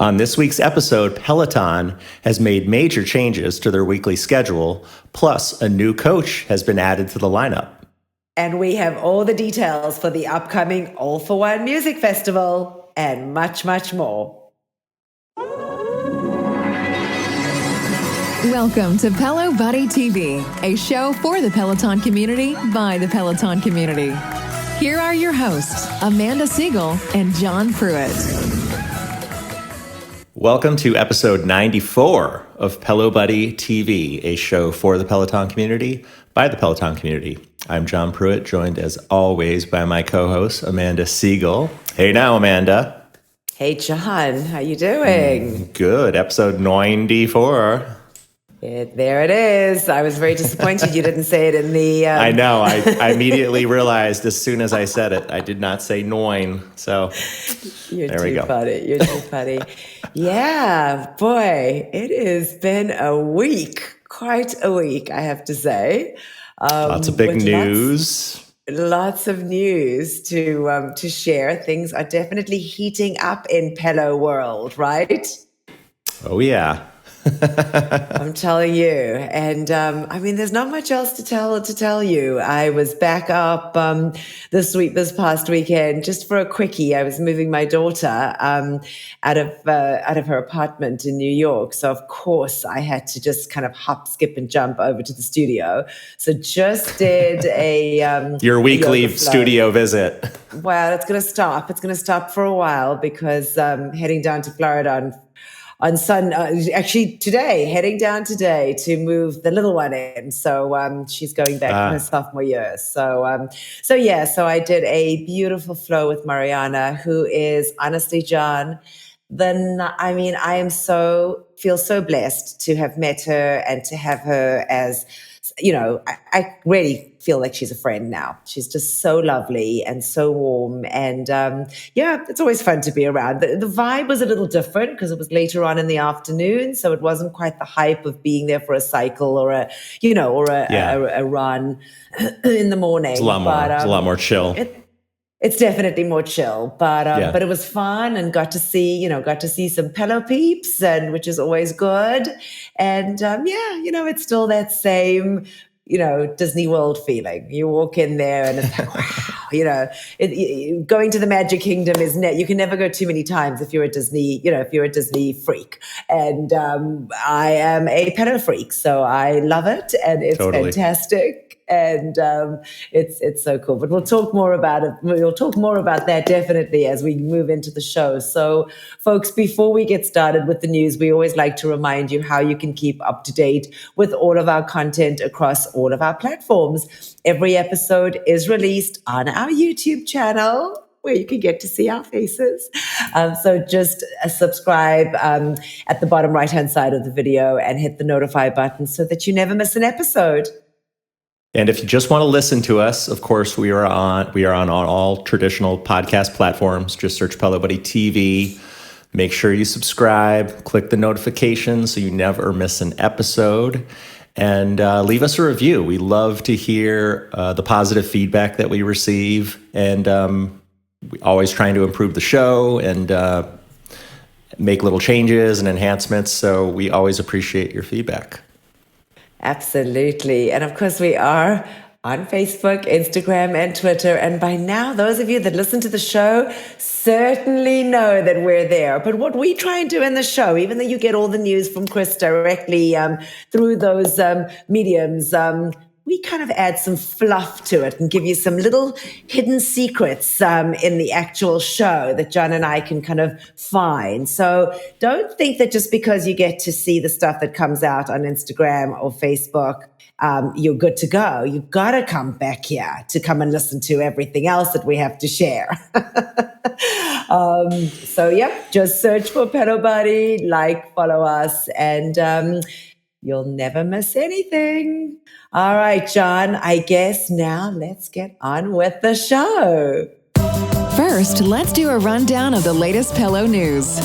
On this week's episode, Peloton has made major changes to their weekly schedule, plus a new coach has been added to the lineup. And we have all the details for the upcoming All for One Music Festival and much, much more. Welcome to Pelo Buddy TV, a show for the Peloton community by the Peloton community. Here are your hosts, Amanda Siegel and John Pruitt. Welcome to episode 94 of Pelo Buddy TV, a show for the Peloton community by the Peloton community. I'm John Pruitt, joined as always by my co-host, Amanda Siegel. Hey now, Amanda. Hey, John. How you doing? Good. Episode 94. There it is. I was very disappointed you didn't say it in the... I know. I immediately realized as soon as I said it, I did not say noin. So there we go. Funny. You're too funny. Yeah, boy, it has been a week. Quite a week, I have to say. Lots of big news. Lots of news to share. Things are definitely heating up in Pelo world, right? Oh, yeah. I'm telling you. And I mean, there's not much else to tell you. I was back up this past weekend, just for a quickie. I was moving my daughter out of her apartment in New York. So of course I had to just kind of hop, skip, and jump over to the studio. So just did a your weekly studio visit. Well, it's going to stop. It's going to stop for a while because heading down to Florida heading down today to move the little one in. So she's going back for her sophomore year. So I did a beautiful flow with Mariana, who is honestly, John, I feel so blessed to have met her and to have her as, I really feel like she's a friend now. She's just so lovely and so warm. And it's always fun to be around. The vibe was a little different because it was later on in the afternoon. So it wasn't quite the hype of being there for a cycle or a run in the morning. It's a lot more chill. It's definitely more chill, but it was fun and got to see some Pelo peeps, and which is always good. And it's still that same, Disney World feeling. You walk in there and it's like, wow, going to the Magic Kingdom you can never go too many times if you're a Disney, if you're a Disney freak. And I am a Pelo freak, so I love it, and it's fantastic. And it's so cool. But we'll talk more about it. We'll talk more about that definitely as we move into the show. So, folks, before we get started with the news, we always like to remind you how you can keep up to date with all of our content across all of our platforms. Every episode is released on our YouTube channel, where you can get to see our faces. So just subscribe at the bottom right-hand side of the video and hit the notify button so that you never miss an episode. And if you just want to listen to us, of course, we are on all traditional podcast platforms. Just search Pelo Buddy TV. Make sure you subscribe, click the notification so you never miss an episode, and leave us a review. We love to hear the positive feedback that we receive, and we always trying to improve the show and make little changes and enhancements. So we always appreciate your feedback. Absolutely. And of course, we are on Facebook, Instagram, and Twitter. And by now, those of you that listen to the show certainly know that we're there. But what we try and do in the show, even though you get all the news from Chris directly through those mediums, we kind of add some fluff to it and give you some little hidden secrets in the actual show that John and I can kind of find. So don't think that just because you get to see the stuff that comes out on Instagram or Facebook, you're good to go. You've got to come back here to come and listen to everything else that we have to share. Just search for Pelo Buddy, follow us, and you'll never miss anything. All right, John, I guess now let's get on with the show. First, let's do a rundown of the latest Pelo news.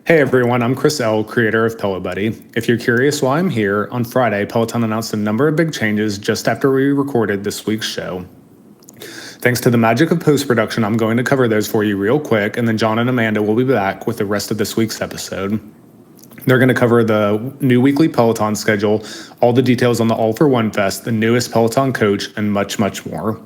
Hey everyone, I'm Chris L., creator of Pelo Buddy. If you're curious why I'm here, on Friday, Peloton announced a number of big changes just after we recorded this week's show. Thanks to the magic of post-production, I'm going to cover those for you real quick, and then John and Amanda will be back with the rest of this week's episode. They're going to cover the new weekly Peloton schedule, all the details on the All for One Fest, the newest Peloton coach, and much, much more.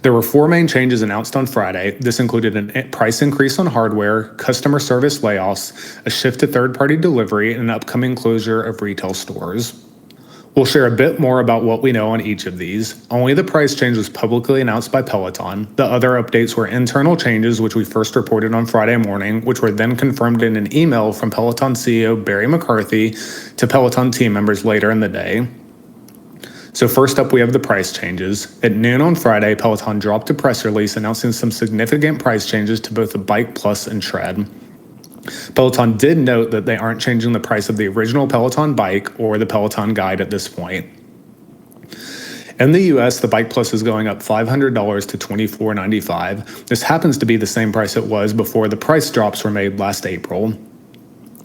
There were 4 main changes announced on Friday. This included a price increase on hardware, customer service layoffs, a shift to third-party delivery, and an upcoming closure of retail stores. We'll share a bit more about what we know on each of these. Only the price change was publicly announced by Peloton. The other updates were internal changes, which we first reported on Friday morning, which were then confirmed in an email from Peloton CEO Barry McCarthy to Peloton team members later in the day. So first up, we have the price changes. At noon on Friday, Peloton dropped a press release announcing some significant price changes to both the Bike Plus and Tread. Peloton did note that they aren't changing the price of the original Peloton bike or the Peloton Guide at this point. In the US, the Bike Plus is going up $500 to $24.95. This happens to be the same price it was before the price drops were made last April.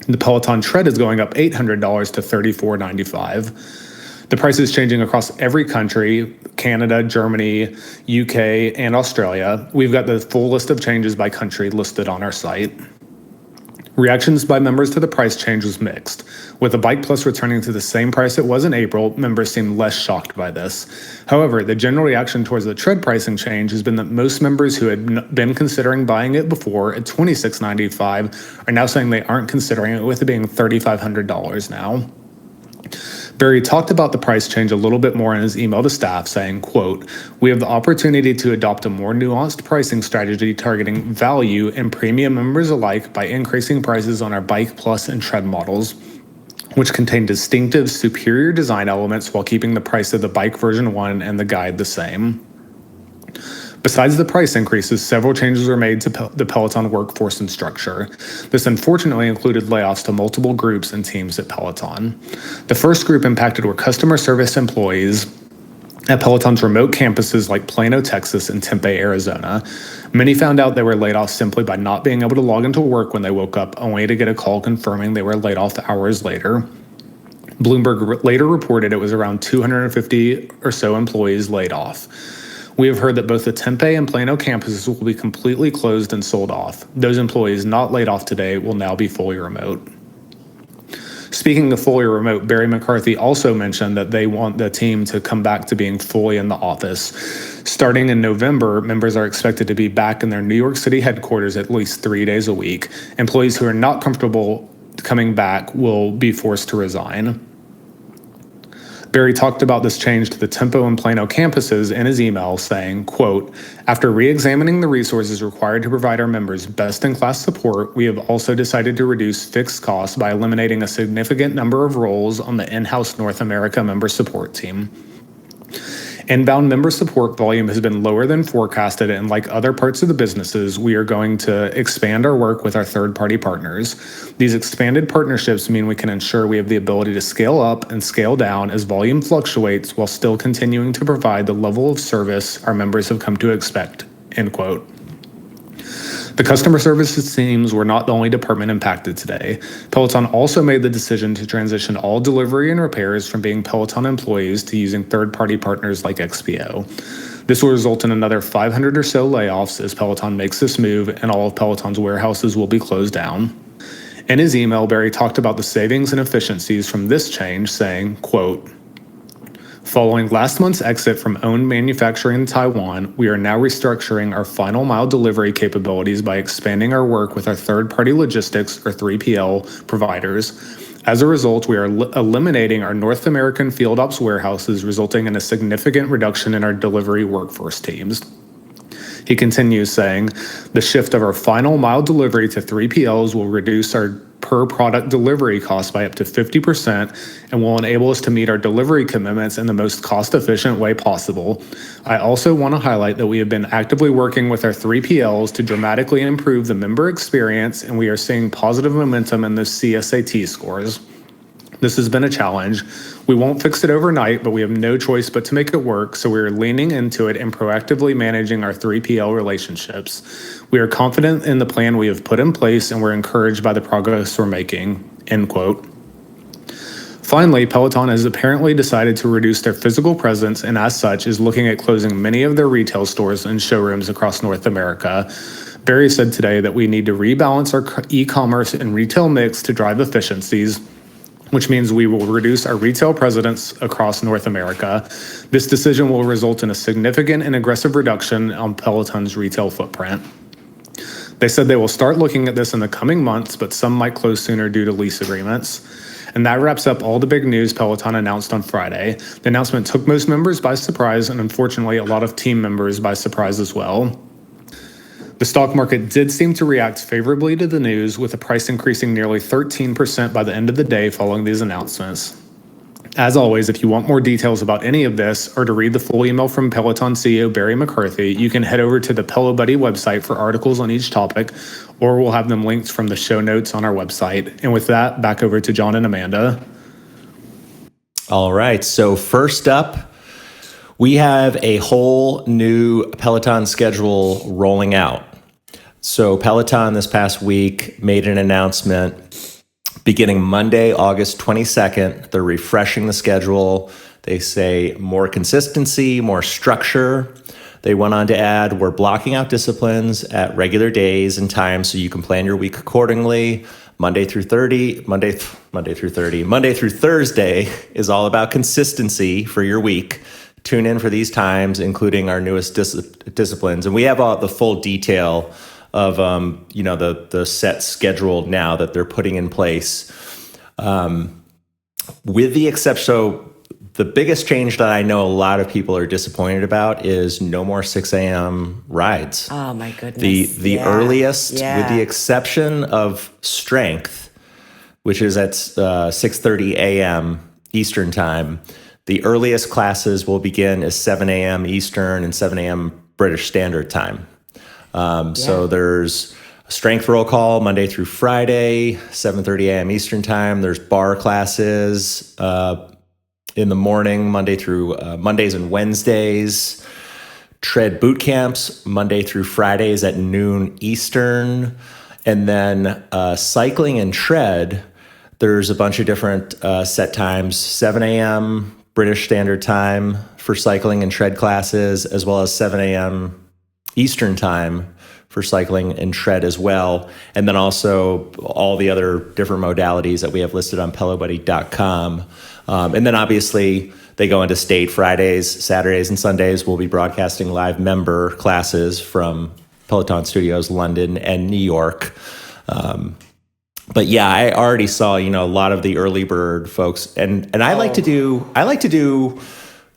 The Peloton Tread is going up $800 to $34.95. The price is changing across every country: Canada, Germany, UK, and Australia. We've got the full list of changes by country listed on our site. Reactions by members to the price change was mixed. With the Bike Plus returning to the same price it was in April, members seemed less shocked by this. However, the general reaction towards the Tread pricing change has been that most members who had been considering buying it before at $26.95 are now saying they aren't considering it, with it being $3,500 now. Barry talked about the price change a little bit more in his email to staff, saying, quote, "We have the opportunity to adopt a more nuanced pricing strategy targeting value and premium members alike by increasing prices on our Bike Plus and Tread models, which contain distinctive, superior design elements while keeping the price of the Bike version 1 and the Guide the same." Besides the price increases, several changes were made to the Peloton workforce and structure. This unfortunately included layoffs to multiple groups and teams at Peloton. The first group impacted were customer service employees at Peloton's remote campuses like Plano, Texas, and Tempe, Arizona. Many found out they were laid off simply by not being able to log into work when they woke up, only to get a call confirming they were laid off hours later. Bloomberg later reported it was around 250 or so employees laid off. We have heard that both the Tempe and Plano campuses will be completely closed and sold off. Those employees not laid off today will now be fully remote. Speaking of fully remote, Barry McCarthy also mentioned that they want the team to come back to being fully in the office. Starting in November, members are expected to be back in their New York City headquarters at least 3 days a week. Employees who are not comfortable coming back will be forced to resign. Barry talked about this change to the Tempo and Plano campuses in his email, saying, quote, "After re-examining the resources required to provide our members best-in-class support, we have also decided to reduce fixed costs by eliminating a significant number of roles on the in-house North America member support team. Inbound member support volume has been lower than forecasted, and like other parts of the businesses, we are going to expand our work with our third-party partners. These expanded partnerships mean we can ensure we have the ability to scale up and scale down as volume fluctuates while still continuing to provide the level of service our members have come to expect," end quote. The customer services teams were not the only department impacted today. Peloton also made the decision to transition all delivery and repairs from being Peloton employees to using third-party partners like XPO. This will result in another 500 or so layoffs as Peloton makes this move, and all of Peloton's warehouses will be closed down. In his email, Barry talked about the savings and efficiencies from this change, saying, quote, "Following last month's exit from owned manufacturing in Taiwan, we are now restructuring our final mile delivery capabilities by expanding our work with our third-party logistics or 3PL providers. As a result, we are eliminating our North American field ops warehouses, resulting in a significant reduction in our delivery workforce teams." He continues saying, "The shift of our final mile delivery to 3PLs will reduce our per product delivery costs by up to 50% and will enable us to meet our delivery commitments in the most cost-efficient way possible. I also want to highlight that we have been actively working with our 3PLs to dramatically improve the member experience, and we are seeing positive momentum in the CSAT scores. This has been a challenge. We won't fix it overnight, but we have no choice but to make it work, so we are leaning into it and proactively managing our 3PL relationships. We are confident in the plan we have put in place, and we're encouraged by the progress we're making," end quote. Finally, Peloton has apparently decided to reduce their physical presence and as such is looking at closing many of their retail stores and showrooms across North America. Barry said today that we need to rebalance our e-commerce and retail mix to drive efficiencies, which means we will reduce our retail presence across North America. This decision will result in a significant and aggressive reduction on Peloton's retail footprint. They said they will start looking at this in the coming months, but some might close sooner due to lease agreements. And that wraps up all the big news Peloton announced on Friday. The announcement took most members by surprise, and unfortunately a lot of team members by surprise as well. The stock market did seem to react favorably to the news, with the price increasing nearly 13% by the end of the day following these announcements. As always, if you want more details about any of this or to read the full email from Peloton CEO Barry McCarthy, you can head over to the Pelo Buddy website for articles on each topic, or we'll have them linked from the show notes on our website. And with that, back over to John and Amanda. All right. So first up, we have a whole new Peloton schedule rolling out. So Peloton this past week made an announcement beginning Monday, August 22nd. They're refreshing the schedule. They say more consistency, more structure. They went on to add, we're blocking out disciplines at regular days and times so you can plan your week accordingly. Monday through Thursday is all about consistency for your week. Tune in for these times, including our newest disciplines. And we have all the full detail of the set schedule now that they're putting in place. With the exception, so the biggest change that I know a lot of people are disappointed about is no more 6 a.m. rides. Oh my goodness. The earliest, with the exception of strength, which is at 6:30 a.m. Eastern time, the earliest classes will begin as 7 a.m. Eastern and 7 a.m. British Standard Time. So there's a strength roll call Monday through Friday, 7:30 a.m. Eastern time. There's bar classes in the morning, Mondays and Wednesdays. Tread boot camps Monday through Fridays at noon Eastern. And then cycling and tread, there's a bunch of different set times, 7 a.m. British Standard Time for cycling and tread classes, as well as 7 a.m. Eastern time for cycling and tread as well. And then also all the other different modalities that we have listed on pelobuddy.com. And then obviously they go into state Fridays, Saturdays, and Sundays. We'll be broadcasting live member classes from Peloton Studios, London and New York. But yeah, I already saw, a lot of the early bird folks, and I like to do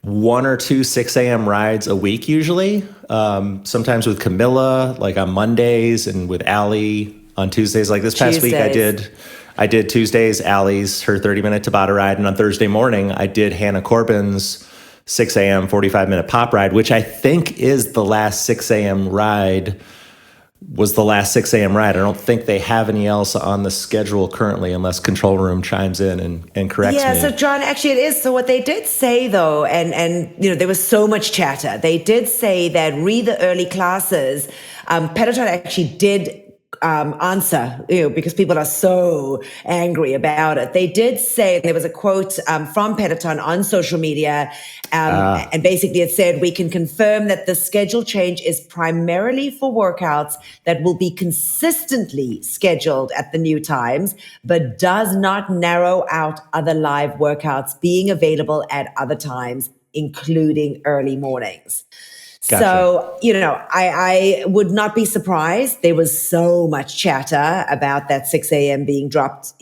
1 or 2 6 a.m. rides a week usually. Sometimes with Camilla, like on Mondays, and with Allie on Tuesdays. Like this past week, I did Tuesdays, Allie's her 30-minute Tabata ride, and on Thursday morning, I did Hannah Corbin's 6 a.m. 45-minute pop ride, which I think is the last 6 a.m. ride. Was the last 6 a.m. ride. I don't think they have any else on the schedule currently, unless Control Room chimes in and corrects me. Yeah, so John, actually it is. So what they did say though, and there was so much chatter. They did say that the early classes, Peloton actually did answer, because people are so angry about it. They did say, there was a quote from Peloton on social media, and basically it said, we can confirm that the schedule change is primarily for workouts that will be consistently scheduled at the new times, but does not narrow out other live workouts being available at other times, including early mornings. Gotcha. So, I would not be surprised. There was so much chatter about that 6 a.m. being dropped,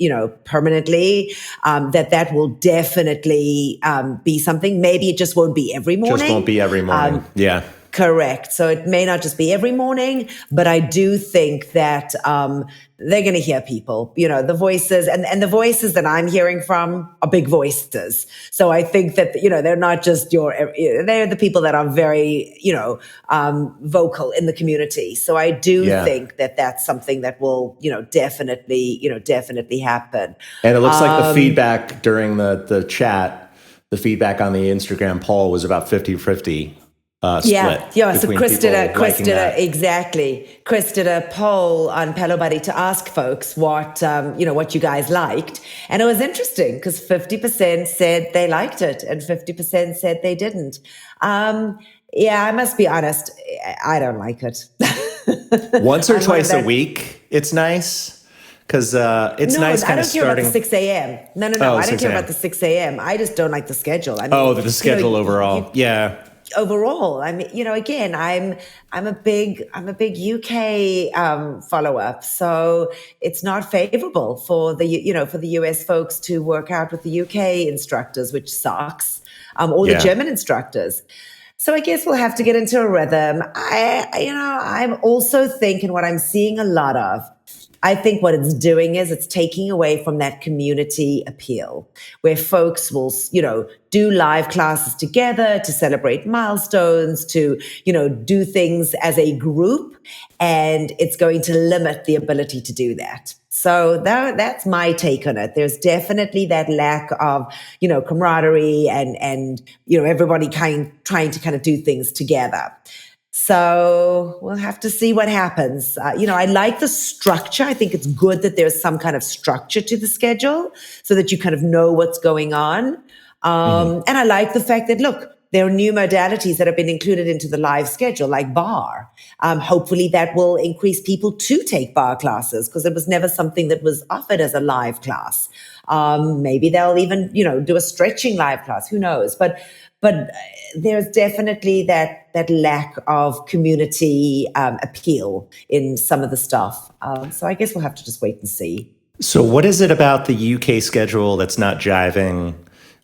permanently, that will definitely be something. Maybe it just won't be every morning. Just won't be every morning. Yeah. Correct. So it may not just be every morning, but I do think that they're going to hear people, the voices and the voices that I'm hearing from are big voices. So I think that, they're not just they're the people that are very, vocal in the community. So I do think that that's something that will, definitely happen. And it looks like the feedback during the chat, the feedback on the Instagram poll was about 50-50. split. Yeah. So between Chris people did liking that. exactly. Chris did a poll on Pelo Buddy to ask folks what you guys liked, and it was interesting because 50% said they liked it and 50% said they didn't. I must be honest, I don't like it. Once or twice a week, it's nice. Because it's nice kind of starting. I don't care about the 6 a.m. No. Oh, I don't care about the 6 a.m. I just don't like the schedule. I mean, the schedule overall. Yeah. Overall, I mean, again, I'm a big UK follow-up, so it's not favorable for the US folks to work out with the UK instructors, which sucks, or the German instructors. So I guess we'll have to get into a rhythm. I'm also thinking what I'm seeing a lot of. I think what it's doing is it's taking away from that community appeal where folks will, do live classes together to celebrate milestones, to, do things as a group. And it's going to limit the ability to do that. So that's my take on it. There's definitely that lack of, camaraderie and everybody trying to kind of do things together. So we'll have to see what happens. I like the structure. I think it's good that there's some kind of structure to the schedule so that you kind of know what's going on. And I like the fact that, look, there are new modalities that have been included into the live schedule, like bar. Hopefully that will increase people to take bar classes because it was never something that was offered as a live class. Maybe they'll even, do a stretching live class. Who knows? But there's definitely that lack of community appeal in some of the stuff. So I guess we'll have to just wait and see. So what is it about the UK schedule that's not jiving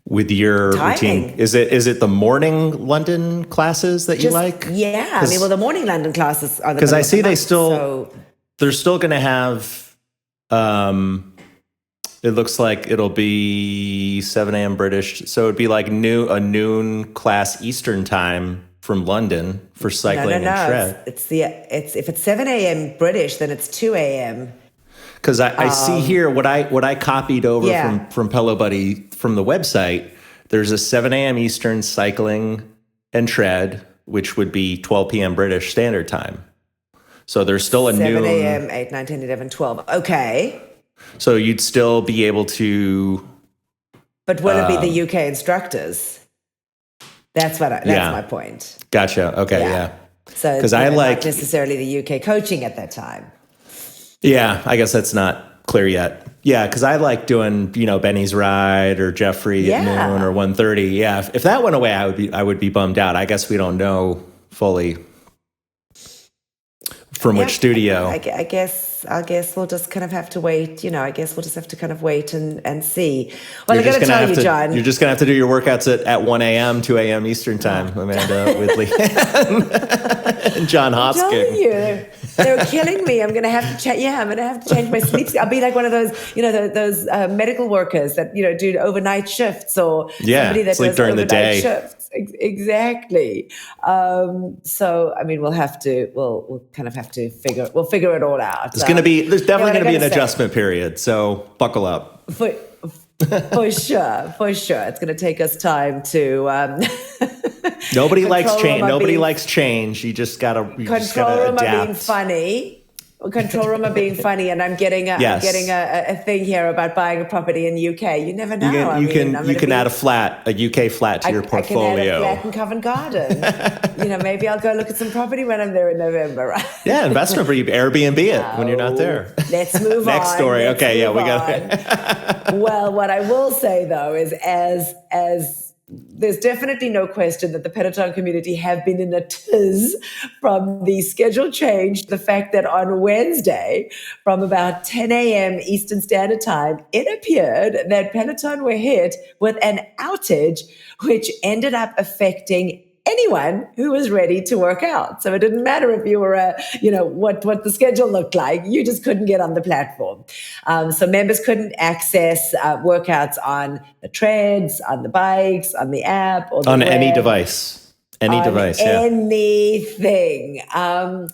with your routine? Is it the morning London classes that you like? Yeah, the morning London classes are the because I see they're still going to have. It looks like it'll be 7 a.m. British, so it'd be like a noon class Eastern time from London for cycling and shred. It's if it's 7 a.m. British, then it's 2 a.m. Because I see here what I copied over from Pelo Buddy from the website. There's a 7 a.m. Eastern cycling and shred, which would be 12 p.m. British Standard Time. So there's still a 7 noon. 7 a.m., 8, 9, 10, 11, 12. Okay. So you'd still be able to. But will it be the UK instructors? That's my point. Gotcha. Okay. Yeah. So because not necessarily the UK coaching at that time. Yeah, I guess that's not clear yet. Yeah, because I like doing Benny's Ride or Jeffrey at noon or 1:30. Yeah, if that went away, I would be bummed out. I guess we don't know fully from which studio. I guess we'll just kind of have to wait. I guess we'll just have to kind of wait and see. Well, I got to tell you, John. You're just going to have to do your workouts at 1 a.m., 2 a.m. Eastern time, Amanda Whitley and John Hosking. I'm telling you, they're killing me. I'm going to have to I'm going to have to change my sleep. I'll be like one of those, those medical workers that, do overnight shifts or somebody that sleep does during overnight the day. shifts. Exactly. So, we'll kind of have to figure it all out. There's definitely going to be an adjustment period. So buckle up. For sure. It's going to take us time to. Nobody likes change. Nobody likes change. You just gotta control room adapt. Are being funny. Control room are being funny, and I'm getting a thing here about buying a property in the UK. You never know. You can add a UK flat to your portffolio. I can add a flat in Covent Garden. Maybe I'll go look at some property when I'm there in November. Right? Yeah, investment for you. Airbnb it when you're not there. Let's move on. Next story. Okay, we got it. Well, what I will say though is as there's definitely no question that the Peloton community have been in a tiz from the schedule change. The fact that on Wednesday, from about 10 a.m. Eastern Standard Time, it appeared that Peloton were hit with an outage, which ended up affecting anyone who was ready to work out. So it didn't matter if you were what the schedule looked like. You just couldn't get on the platform. So members couldn't access workouts on the treads, on the bikes, on the app, or on any device. Anything. And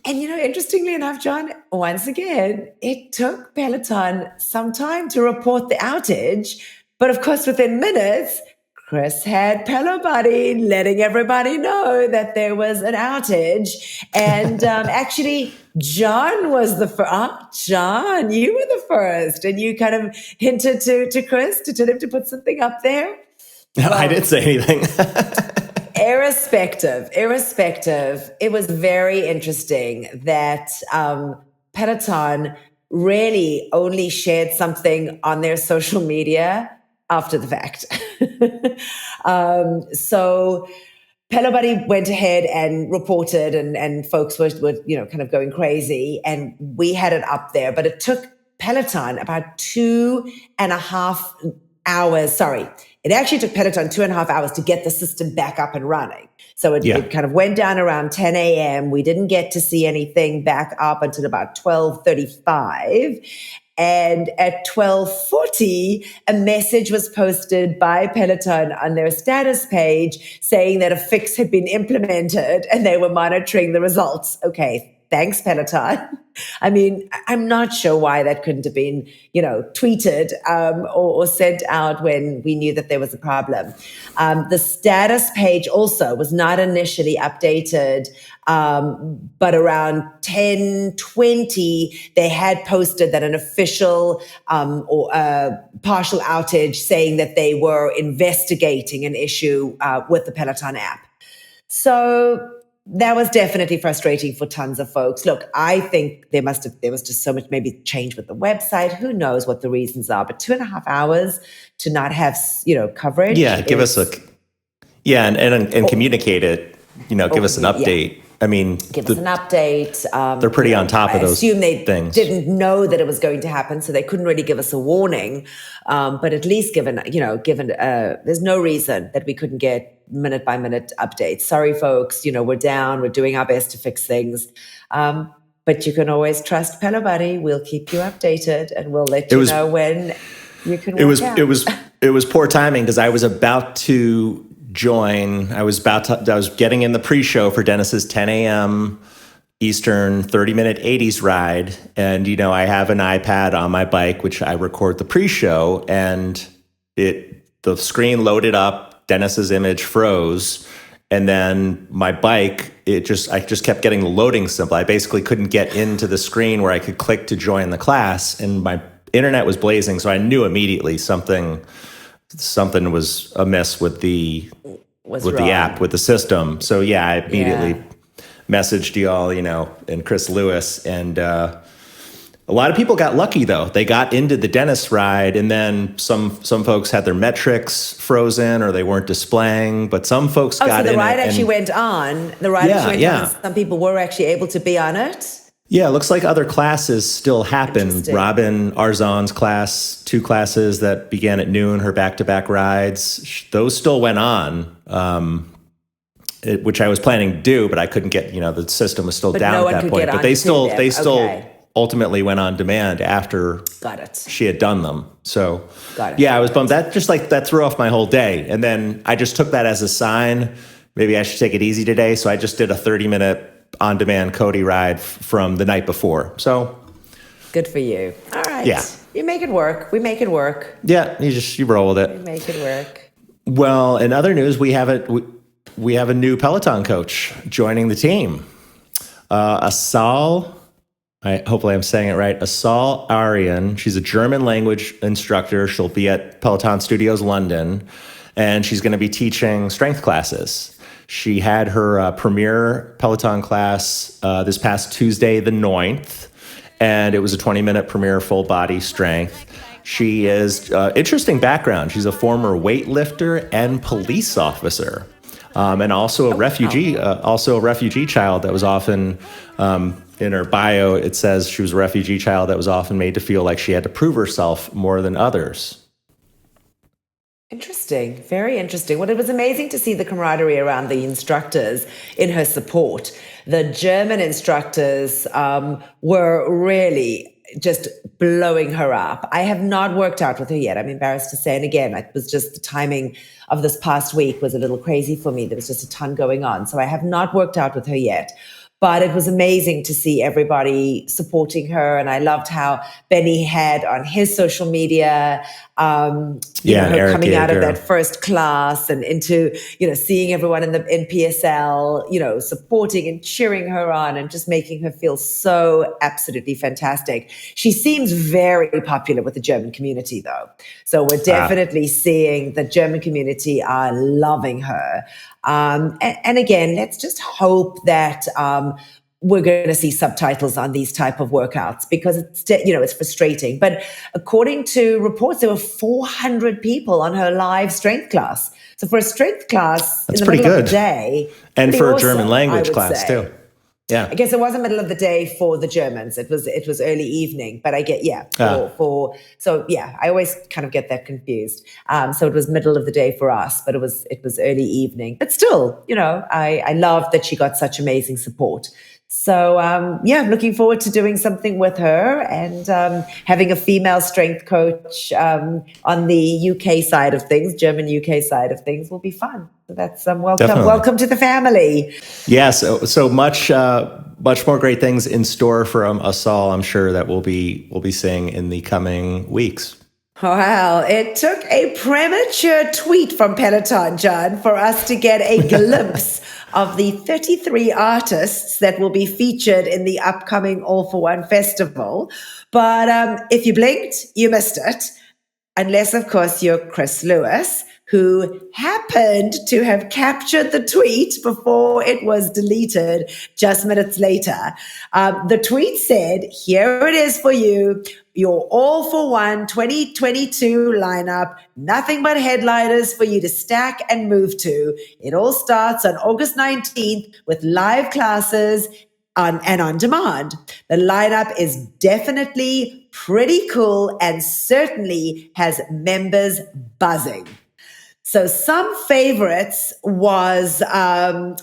interestingly enough, John, once again, it took Peloton some time to report the outage. But of course, within minutes, Chris had Pelo Buddy letting everybody know that there was an outage. And actually, John was the first. John, you were the first. And you kind of hinted to Chris to tell him to put something up there. No, I didn't say anything. Irrespective, it was very interesting that Peloton really only shared something on their social media after the fact. So Pelo Buddy went ahead and reported, and folks were kind of going crazy, and we had it up there, but it took Peloton about 2.5 hours. Sorry, it actually took Peloton 2.5 hours to get the system back up and running. So it kind of went down around 10 a.m. We didn't get to see anything back up until about 12:35. And at 12:40, a message was posted by Peloton on their status page saying that a fix had been implemented and they were monitoring the results. Okay, thanks, Peloton. I mean, I'm not sure why that couldn't have been, tweeted or sent out when we knew that there was a problem. The status page also was not initially updated, but around 10:20, they had posted that an official or a partial outage saying that they were investigating an issue with the Peloton app. So that was definitely frustrating for tons of folks. Look, I think there was just so much maybe change with the website. Who knows what the reasons are? But 2.5 hours to not have coverage. Yeah, give us and communicate it. Give us an update. Yeah. I mean, give us an update. They're pretty on top of those things. I assume they didn't know that it was going to happen, so they couldn't really give us a warning. But at least given there's no reason that we couldn't get minute by minute updates. Sorry, folks. We're down. We're doing our best to fix things. But you can always trust Pelo Buddy. We'll keep you updated, and we'll let you know when you can. It was poor timing because I was about to join. I was getting in the pre-show for Dennis's 10 a.m. Eastern 30-minute 80s ride. And, I have an iPad on my bike, which I record the pre-show, and the screen loaded up, Dennis's image froze. And then my bike, I just kept getting the loading symbol. I basically couldn't get into the screen where I could click to join the class, and my internet was blazing. So I knew immediately something was amiss with the app, with the system. So I immediately messaged y'all, and Chris Lewis, and a lot of people got lucky though. They got into the Dennis ride, and then some folks had their metrics frozen or they weren't displaying, but some folks got in. So the ride actually went on. The ride actually went on. Some people were actually able to be on it. Yeah, it looks like other classes still happen. Robin Arzon's class, 2 classes that began at noon, her back-to-back rides, those still went on, which I was planning to do, but I couldn't get, the system was still down at that point. But they still ultimately went on demand after she had done them. So, I was bummed. That threw off my whole day. And then I just took that as a sign. Maybe I should take it easy today. So I just did a 30-minute on-demand Cody ride from the night before. So good for you. All right. Yeah. You make it work. We make it work. Yeah. You roll with it. We make it work. Well, in other news, we have a new Peloton coach joining the team. Assal, hopefully I'm saying it right, Assal Arian. She's a German language instructor. She'll be at Peloton Studios London, and she's going to be teaching strength classes. She had her premiere Peloton class this past Tuesday, the 9th, and it was a 20-minute premiere full body strength. She is interesting background. She's a former weightlifter and police officer, and also a refugee child that was often in her bio. It says she was a refugee child that was often made to feel like she had to prove herself more than others. Interesting. Very interesting. Well, it was amazing to see the camaraderie around the instructors in her support. The German instructors were really just blowing her up. I have not worked out with her yet. I'm embarrassed to say. And again, it was just the timing of this past week was a little crazy for me. There was just a ton going on. So I have not worked out with her yet. But it was amazing to see everybody supporting her. And I loved how Benny had on his social media, her coming out of that first class and into, seeing everyone in PSL, supporting and cheering her on and just making her feel so absolutely fantastic. She seems very popular with the German community, though. So we're definitely seeing the German community are loving her. And again, let's just hope that we're going to see subtitles on these type of workouts, because it's frustrating. But according to reports, there were 400 people on her live strength class. So for a strength class in the middle of the day, and for a awesome, German language class too. Yeah, I guess it wasn't middle of the day for the Germans. It was early evening, but I get I always kind of get that confused. So it was middle of the day for us, but it was early evening. But still, I love that she got such amazing support. So, I'm looking forward to doing something with her and having a female strength coach on the UK side of things, German UK side of things will be fun. So that's welcome to the family. Yes, so much more great things in store from Assal, I'm sure, that we'll be seeing in the coming weeks. Well, it took a premature tweet from Peloton, John, for us to get a glimpse of the 33 artists that will be featured in the upcoming All for One festival. But if you blinked, you missed it. Unless, of course, you're Chris Lewis, who happened to have captured the tweet before it was deleted just minutes later. The tweet said, "Here it is for you. Your All for One 2022 lineup, nothing but headliners for you to stack and move to. It all starts on August 19th with live classes and on demand. The lineup is definitely pretty cool and certainly has members buzzing." So some favorites was and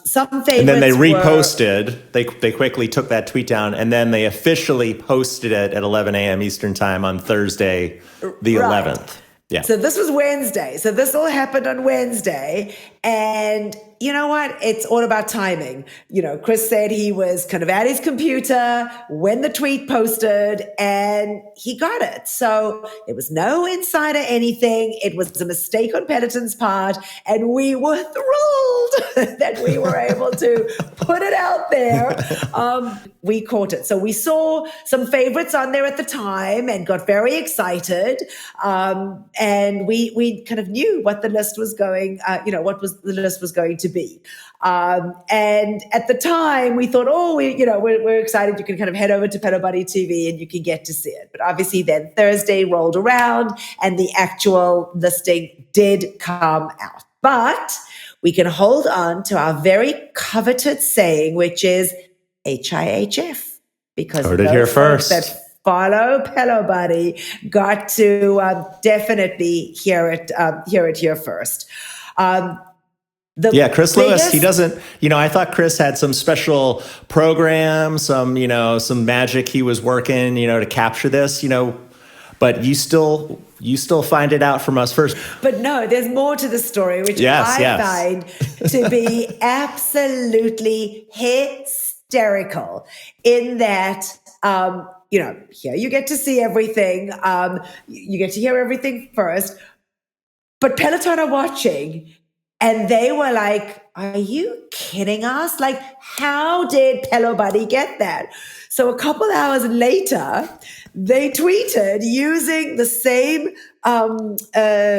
then they reposted. They quickly took that tweet down, and then they officially posted it at 11 a.m. Eastern time on Thursday, the 11th. Yeah. So this was Wednesday. So this all happened on Wednesday. And you know what? It's all about timing. Chris said he was kind of at his computer when the tweet posted and he got it. So it was no insider anything. It was a mistake on Peloton's part. And we were thrilled that we were able to put it out there. We caught it. So we saw some favorites on there at the time and got very excited. And we kind of knew what the list was going, the list was going to be. And at the time we thought, we're excited. You can kind of head over to Pelo Buddy TV and you can get to see it. But obviously then Thursday rolled around and the actual listing did come out. But we can hold on to our very coveted saying, which is HIHF, because heard it here first. That follow Pelo Buddy got to definitely hear it here first. Chris Lewis, he doesn't, I thought Chris had some special program, some magic he was working, to capture this, but you still find it out from us first. But no, there's more to the story, which I find to be absolutely hysterical in that, here you get to see everything. You get to hear everything first, but Peloton are watching. And they were like, "Are you kidding us? Like, how did Pelo Buddy get that?" So a couple hours later, they tweeted using the same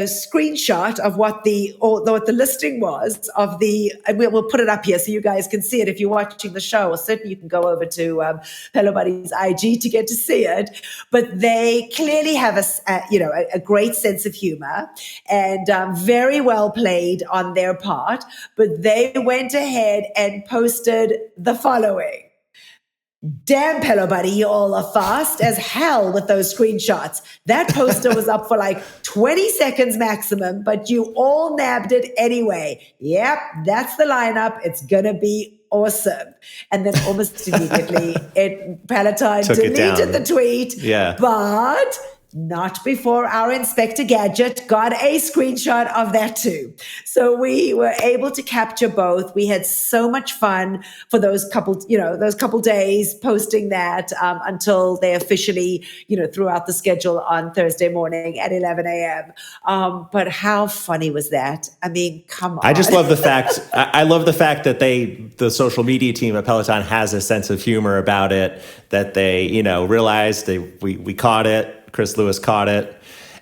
screenshot of what the listing was of the. And we'll put it up here so you guys can see it if you're watching the show. Or certainly you can go over to Pelo Buddy's IG to get to see it. But they clearly have a great sense of humor and very well played on their part. But they went ahead and posted the following. "Damn, Pelo Buddy, you all are fast as hell with those screenshots. That poster was up for like 20 seconds maximum, but you all nabbed it anyway. Yep, that's the lineup. It's going to be awesome." And then almost immediately, Peloton deleted the tweet. Yeah. But not before our Inspector Gadget got a screenshot of that too. So we were able to capture both. We had so much fun for those couple days posting that until they officially, threw out the schedule on Thursday morning at 11 a.m. But how funny was that? I mean, come on. I just love the fact, I love the fact that the social media team at Peloton has a sense of humor about it, that they, realized we caught it. Chris Lewis caught it,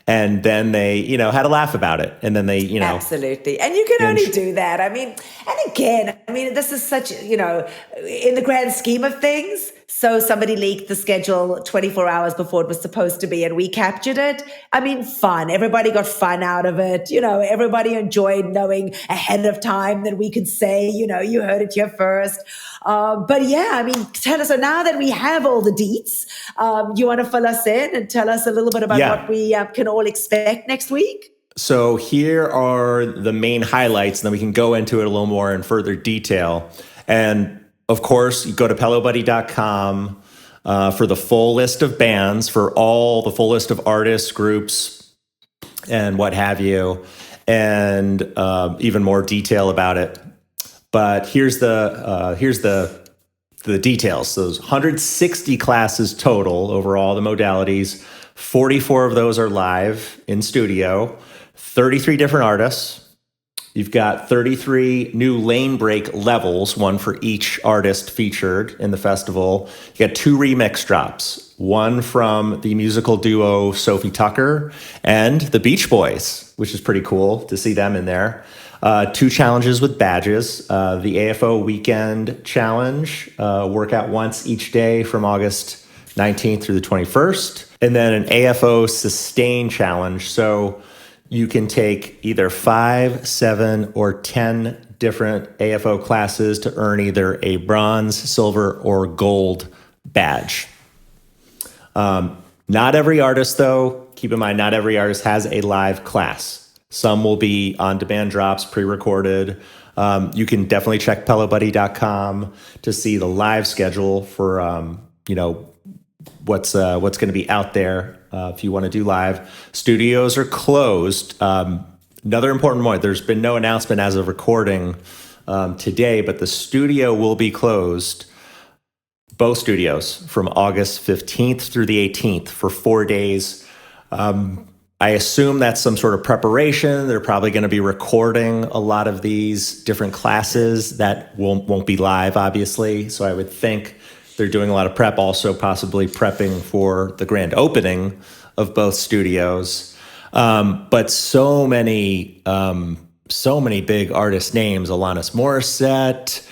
and then they, had a laugh about it. And then they, Absolutely. And you can only do that. I mean, and again, this is such, in the grand scheme of things. So somebody leaked the schedule 24 hours before it was supposed to be, and we captured it. Fun. Everybody got fun out of it. Everybody enjoyed knowing ahead of time that we could say, you heard it here first. But yeah, tell us. So now that we have all the deets, you want to fill us in and tell us a little bit about what we can all expect next week? So here are the main highlights, and then we can go into it a little more in further detail. And of course, you go to pelobuddy.com for the full list of bands, for all the full list of artists, groups, and what have you, and even more detail about it. But here's the details. So there's 160 classes total over all the modalities. 44 of those are live in studio. 33 different artists. You've got 33 new lane break levels, one for each artist featured in the festival. You got 2 remix drops, one from the musical duo Sophie Tucker and the Beach Boys, which is pretty cool to see them in there. 2 challenges with badges. The AFO Weekend Challenge, workout once each day from August 19th through the 21st. And then an AFO Sustain Challenge. So you can take either 5, 7, or 10 different AFO classes to earn either a bronze, silver, or gold badge. Not every artist, though, keep in mind, not every artist has a live class. Some will be on-demand drops, pre-recorded. You can definitely check pelobuddy.com to see the live schedule for, what's going to be out there if you want to do live. Studios are closed. Another important point, there's been no announcement as of recording today, but the studio will be closed, both studios, from August 15th through the 18th for 4 days. I assume that's some sort of preparation. They're probably going to be recording a lot of these different classes that won't be live, obviously. So I would think they're doing a lot of prep, also possibly prepping for the grand opening of both studios. But so many big artist names: Alanis Morissette,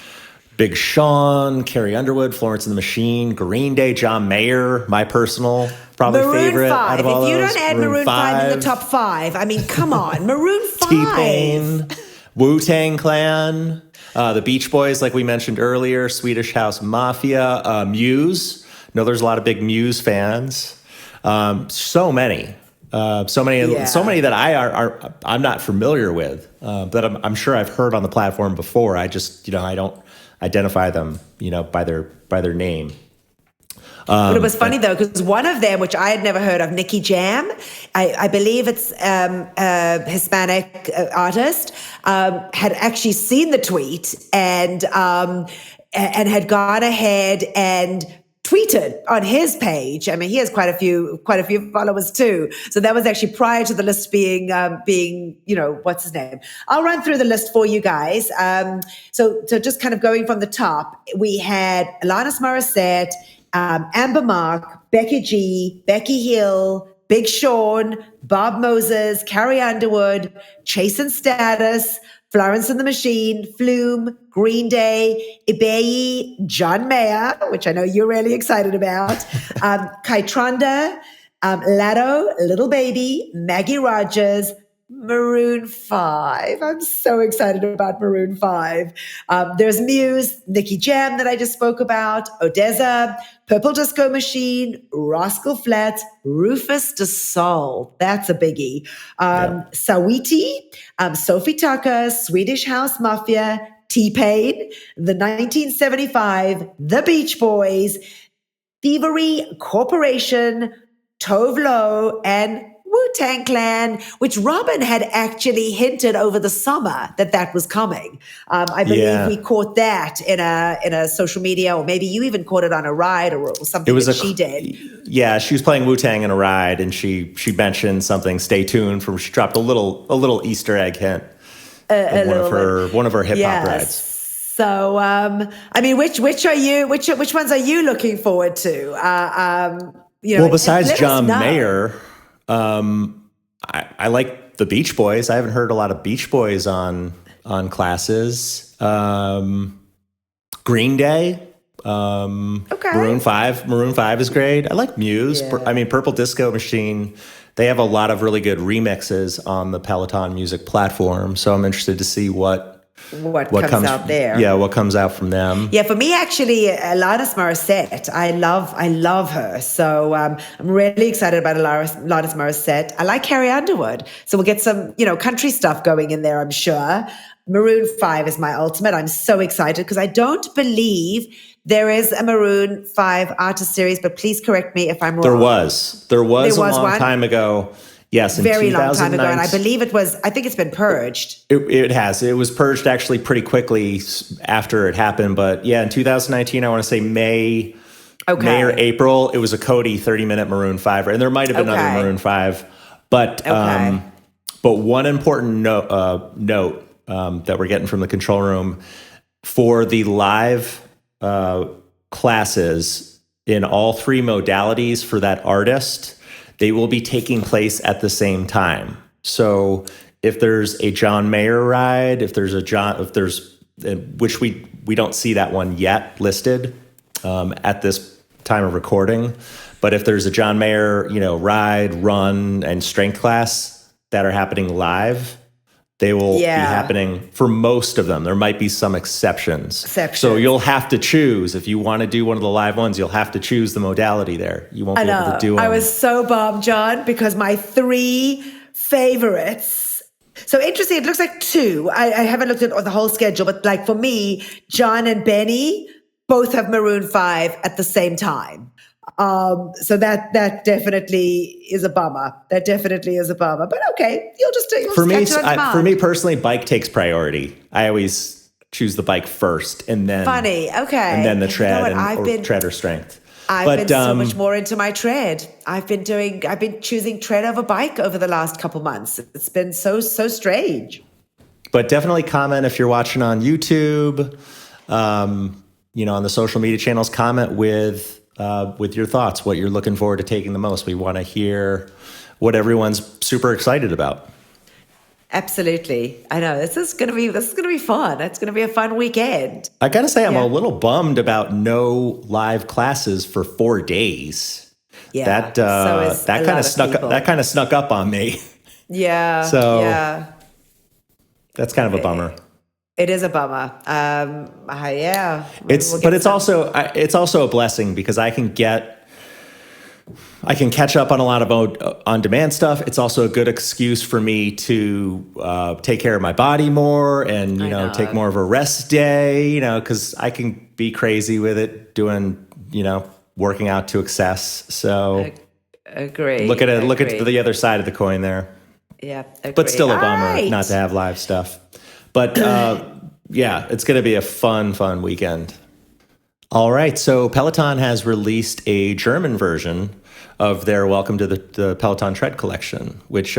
Big Sean, Carrie Underwood, Florence and the Machine, Green Day, John Mayer, my personal probably Maroon favorite 5. out of all if you those. don't add Maroon 5 in the top 5, come on, Maroon 5. T-Pain, Wu-Tang Clan, the Beach Boys, like we mentioned earlier, Swedish House Mafia, Muse. There's a lot of big Muse fans. So many that I'm not familiar with, but I'm sure I've heard on the platform before. I just, I don't identify them, by their name. But it was funny though, because one of them, which I had never heard of, Nicky Jam, I believe it's a Hispanic artist, had actually seen the tweet and had gone ahead and tweeted on his page. He has quite a few followers too. So that was actually prior to the list being what's his name? I'll run through the list for you guys. So just kind of going from the top, we had Alanis Morissette, Amber Mark, Becky G, Becky Hill, Big Sean, Bob Moses, Carrie Underwood, Chase and Status, Florence and the Machine, Flume, Green Day, Ibeyi, John Mayer, which I know you're really excited about, Kytronda, Lado, Little Baby, Maggie Rogers, Maroon 5. I'm so excited about Maroon 5. There's Muse, Nicky Jam that I just spoke about, Odessa, Purple Disco Machine, Rascal Flatts, Rufus Du Sol. That's a biggie. Sawiti, Sophie Tucker, Swedish House Mafia, T-Pain, the 1975, The Beach Boys, Thievery Corporation, Tove Lo, and Wu-Tang Clan, which Robin had actually hinted over the summer that was coming. I believe we caught that in a social media, or maybe you even caught it on a ride or something she did. Yeah, she was playing Wu-Tang in a ride, and she mentioned something. Stay tuned she dropped a little Easter egg hint. One of her hip hop rides. So, I mean, which ones are you looking forward to? Besides John Mayer. I like the Beach Boys. I haven't heard a lot of Beach Boys on classes. Green Day. Okay. Maroon 5 is great. I like Muse. Yeah. Purple Disco Machine. They have a lot of really good remixes on the Peloton music platform. So I'm interested to see what comes out there. Yeah, what comes out from them. Yeah, for me, actually, Alanis Morissette. I love her. So I'm really excited about Alanis Morissette. I like Carrie Underwood. So we'll get some, country stuff going in there, I'm sure. Maroon 5 is my ultimate. I'm so excited because I don't believe there is a Maroon 5 artist series, but please correct me if I'm wrong. There was a long time ago. Yes, in very long time ago, and I believe I think it's been purged. It has. It was purged actually pretty quickly after it happened. But yeah, in 2019, I want to say May or April, it was a Cody 30-minute Maroon 5, and there might have been other Maroon 5. But one important note that we're getting from the control room for the live classes in all three modalities for that artist. They will be taking place at the same time. So if there's a John Mayer ride, which we don't see that one yet listed at this time of recording, but if there's a John Mayer, ride, run, and strength class that are happening live, they will be happening for most of them. There might be some exceptions. So you'll have to choose. If you want to do one of the live ones, you'll have to choose the modality there. You won't be able to do them. I was so bummed, John, because my 3 favorites. So interesting, it looks like 2. I haven't looked at the whole schedule, but like for me, John and Benny both have Maroon 5 at the same time. So that definitely is a bummer. But okay, you'll for me personally, bike takes priority. I always choose the bike first, and then and then the tread tread or strength. I've been so much more into my tread. I've been choosing tread over bike over the last couple months. It's been so strange. But definitely comment if you're watching on YouTube. On the social media channels, comment with your thoughts, what you're looking forward to taking the most. We want to hear what everyone's super excited about. Absolutely. I know this is going to be fun. It's going to be a fun weekend. I got to say, I'm a little bummed about no live classes for 4 days. Yeah. That kind of snuck up on me. Yeah. So that's kind of a bummer. It is a bummer. It's also a blessing because I can catch up on a lot of on-demand stuff. It's also a good excuse for me to take care of my body more and take more of a rest day. Because I can be crazy with it doing working out to excess. So agree. Look at the other side of the coin there. Yeah, agree. But still a bummer not to have live stuff. But it's going to be a fun weekend. All right, so Peloton has released a German version of their Welcome to the Peloton Tread collection, which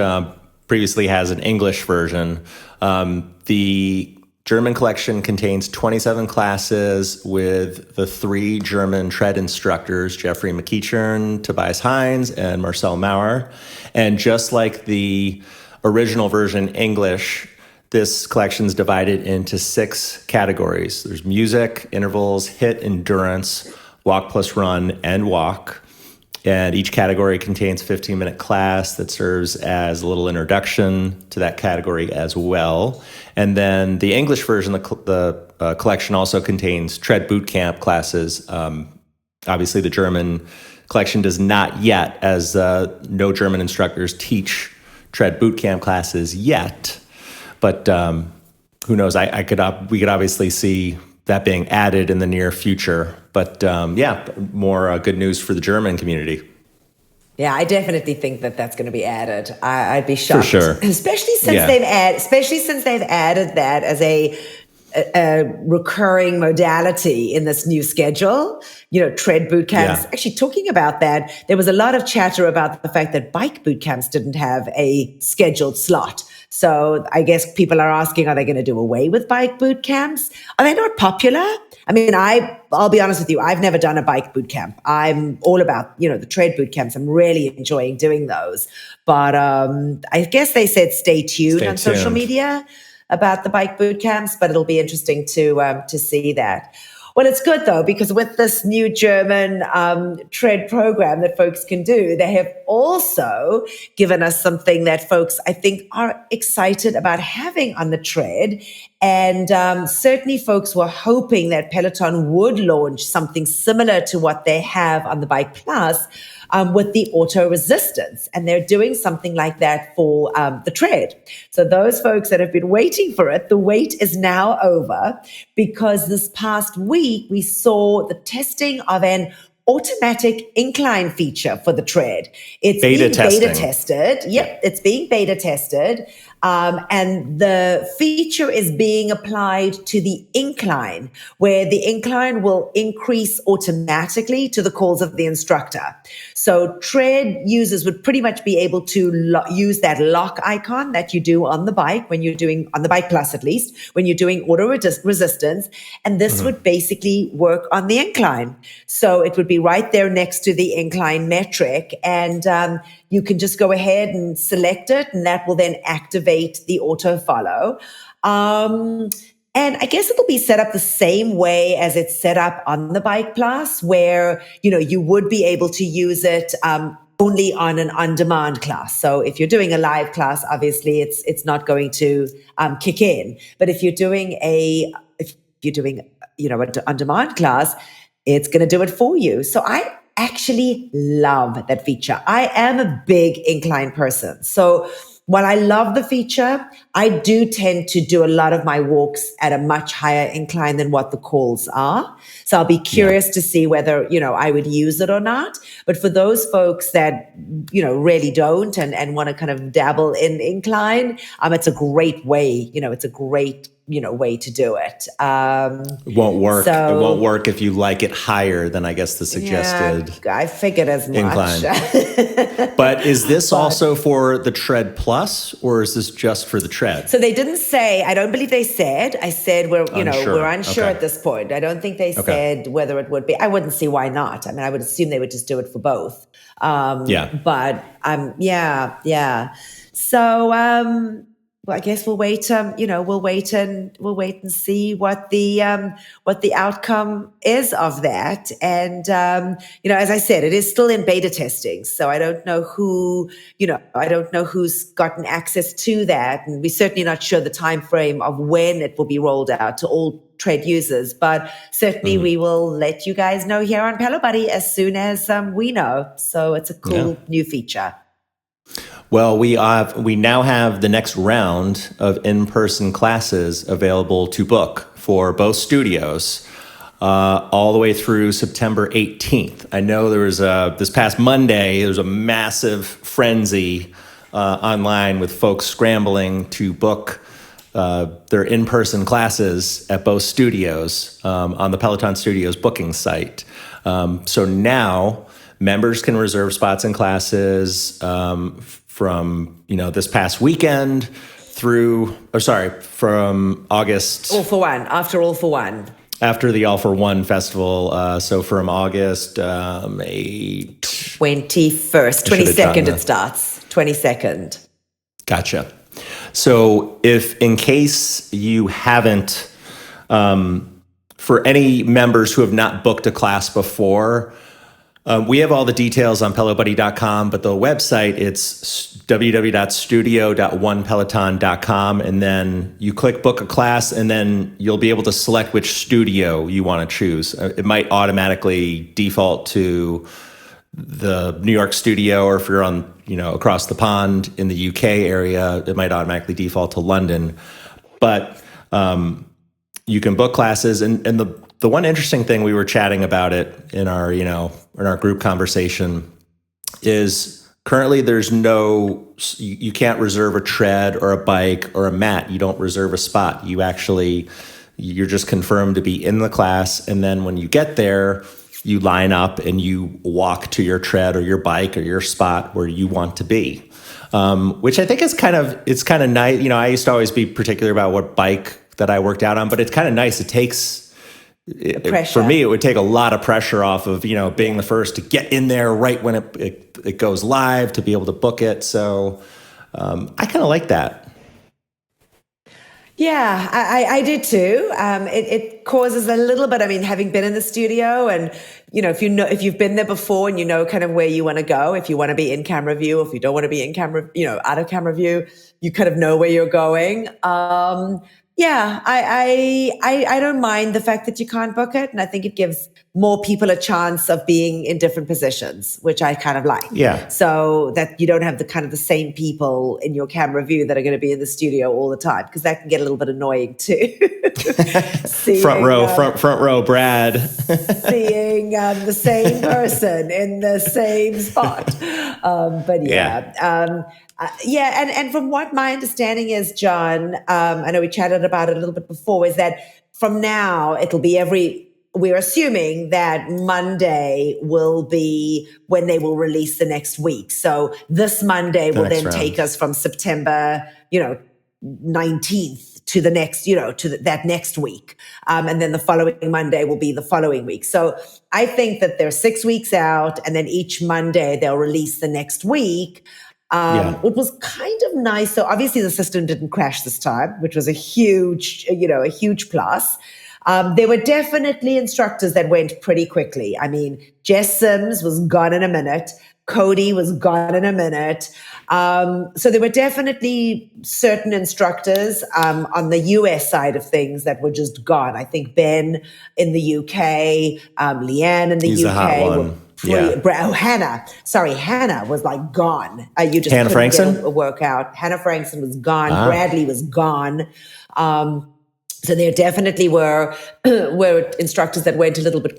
previously has an English version. The German collection contains 27 classes with the 3 German tread instructors, Jeffrey McEachern, Tobias Heinz, and Marcel Maurer. And just like the original version English, this collection is divided into 6 categories. There's music, intervals, HIIT, endurance, walk plus run, and walk. And each category contains a 15-minute class that serves as a little introduction to that category as well. And then the English version, the collection also contains tread boot camp classes. Obviously, the German collection does not yet, as no German instructors teach tread boot camp classes yet. But who knows? We could obviously see that being added in the near future. But more good news for the German community. Yeah, I definitely think that that's going to be added. I'd be shocked, For sure. especially since they've added that as a recurring modality in this new schedule. Tread boot camps. Yeah. Actually, talking about that, there was a lot of chatter about the fact that bike boot camps didn't have a scheduled slot. So I guess people are asking, are they going to do away with bike boot camps? Are they not popular? I mean, I'll be honest with you, I've never done a bike boot camp. I'm all about, the tread boot camps. I'm really enjoying doing those. But I guess they said stay tuned social media about the bike boot camps, but it'll be interesting to see that. Well, it's good though, because with this new German tread program that folks can do, they have also given us something that folks, I think, are excited about having on the tread. And certainly folks were hoping that Peloton would launch something similar to what they have on the Bike Plus with the auto resistance. And they're doing something like that for the tread. So those folks that have been waiting for it, the wait is now over, because this past week we saw the testing of an automatic incline feature for the tread. It's being beta tested. Yep, it's being beta tested. And the feature is being applied to the incline, where the incline will increase automatically to the calls of the instructor. So tread users would pretty much be able to use that lock icon that you do on the bike when you're doing, on the Bike Plus at least, when you're doing auto resistance. And this would basically work on the incline. So it would be right there next to the incline metric. And you can just go ahead and select it, and that will then activate the auto follow. And I guess it'll be set up the same way as it's set up on the Bike Plus, where, you would be able to use it only on an on-demand class. So if you're doing a live class, obviously it's not going to kick in. But if you're doing an on-demand class, it's going to do it for you. So I actually love that feature. I am a big incline person. So while I love the feature, I do tend to do a lot of my walks at a much higher incline than what the calls are. So I'll be curious to see whether, I would use it or not. But for those folks that, really don't and want to kind of dabble in incline, it's a great way, it's a great way to do it. It won't work. It won't work if you like it higher than, I guess, the suggested. Yeah, I figured as much. Incline. But is this also for the Tread Plus, or is this just for the Tread? So they didn't say. I don't believe they said. I said we're unsure at this point. I don't think they said whether it would be. I wouldn't see why not. I mean, I would assume they would just do it for both. But So. Well, I guess we'll wait. We'll wait and see what the outcome is of that. And as I said, it is still in beta testing, so I don't know who's gotten access to that, and we're certainly not sure the time frame of when it will be rolled out to all tread users. But certainly we will let you guys know here on Pelo Buddy as soon as we know. So it's a cool new feature. Well, we now have the next round of in-person classes available to book for both studios all the way through September 18th. I know there was this past Monday, there was a massive frenzy online with folks scrambling to book their in-person classes at both studios on the Peloton Studios booking site. So now members can reserve spots in classes from this past weekend from August. All for One, after All for One. After the All for One festival, so from August 21st, 22nd it starts. 22nd. Gotcha. So if in case you haven't, for any members who have not booked a class before, we have all the details on pelobuddy.com, but the website, it's www.studio.onepeloton.com, and then you click book a class, and then you'll be able to select which studio you want to choose. It might automatically default to the New York studio, or if you're on, across the pond in the UK area, it might automatically default to London. But you can book classes, and the one interesting thing, we were chatting about it in our, in our group conversation, is currently you can't reserve a tread or a bike or a mat. You don't reserve a spot. You're just confirmed to be in the class. And then when you get there, you line up and you walk to your tread or your bike or your spot where you want to be. Which I think is kind of nice. I used to always be particular about what bike that I worked out on, but it's kind of nice. For me, it would take a lot of pressure off of, being the first to get in there right when it goes live, to be able to book it. So I kind of like that. Yeah, I did too. It causes a little bit. I mean, having been in the studio, and if you've been there before, and kind of where you want to go, if you want to be in camera view, or if you don't want to be in camera, out of camera view, you kind of know where you're going. Yeah, I don't mind the fact that you can't book it, and I think it gives more people a chance of being in different positions, which I kind of like. Yeah. So that you don't have the same people in your camera view that are going to be in the studio all the time, because that can get a little bit annoying too. Front row, Brad. Seeing the same person in the same spot. But yeah. And from what my understanding is, John, I know we chatted about it a little bit before, is that from now it'll be we're assuming that Monday will be when they will release the next week. So this Monday will then take us from September, 19th to the next, that next week. And then the following Monday will be the following week. So I think that they're 6 weeks out, and then each Monday they'll release the next week. It was kind of nice. So obviously the system didn't crash this time, which was a huge plus. There were definitely instructors that went pretty quickly. I mean, Jess Sims was gone in a minute. Cody was gone in a minute. So there were definitely certain instructors on the US side of things that were just gone. I think Ben in the UK, Leanne in the He's UK. A hot one. Hannah was like gone. You just Hannah couldn't Frankson? get a workout. Hannah Frankson was gone. Bradley was gone. So there definitely were instructors that went a little bit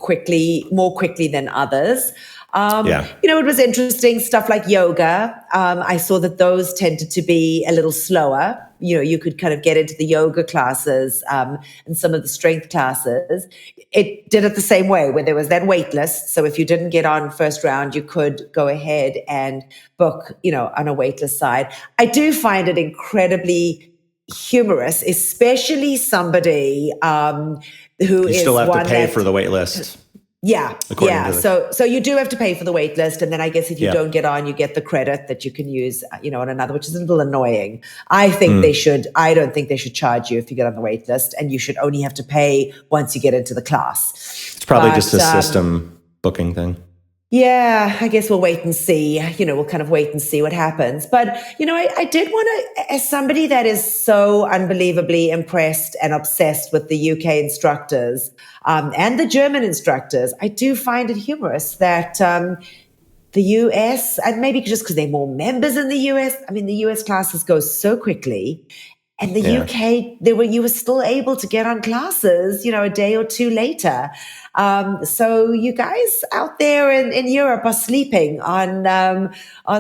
more quickly than others. It was interesting, stuff like yoga. I saw that those tended to be a little slower. You could kind of get into the yoga classes and some of the strength classes. It did it the same way, where there was that wait list. So if you didn't get on first round, you could go ahead and book, on a wait list side. I do find it incredibly humorous, especially somebody who you still have to pay for the wait list. Yeah. So you do have to pay for the wait list. And then I guess if you don't get on, you get the credit that you can use, on another, which is a little annoying. I don't think they should charge you if you get on the wait list, and you should only have to pay once you get into the class. It's probably just a system booking thing. Yeah, I guess we'll wait and see. We'll kind of wait and see what happens. But, I did want to, as somebody that is so unbelievably impressed and obsessed with the UK instructors and the German instructors, I do find it humorous that the US, and maybe just because there are more members in the US, I mean, the US classes go so quickly. And the UK, you were still able to get on classes, a day or two later. So you guys out there in Europe are sleeping on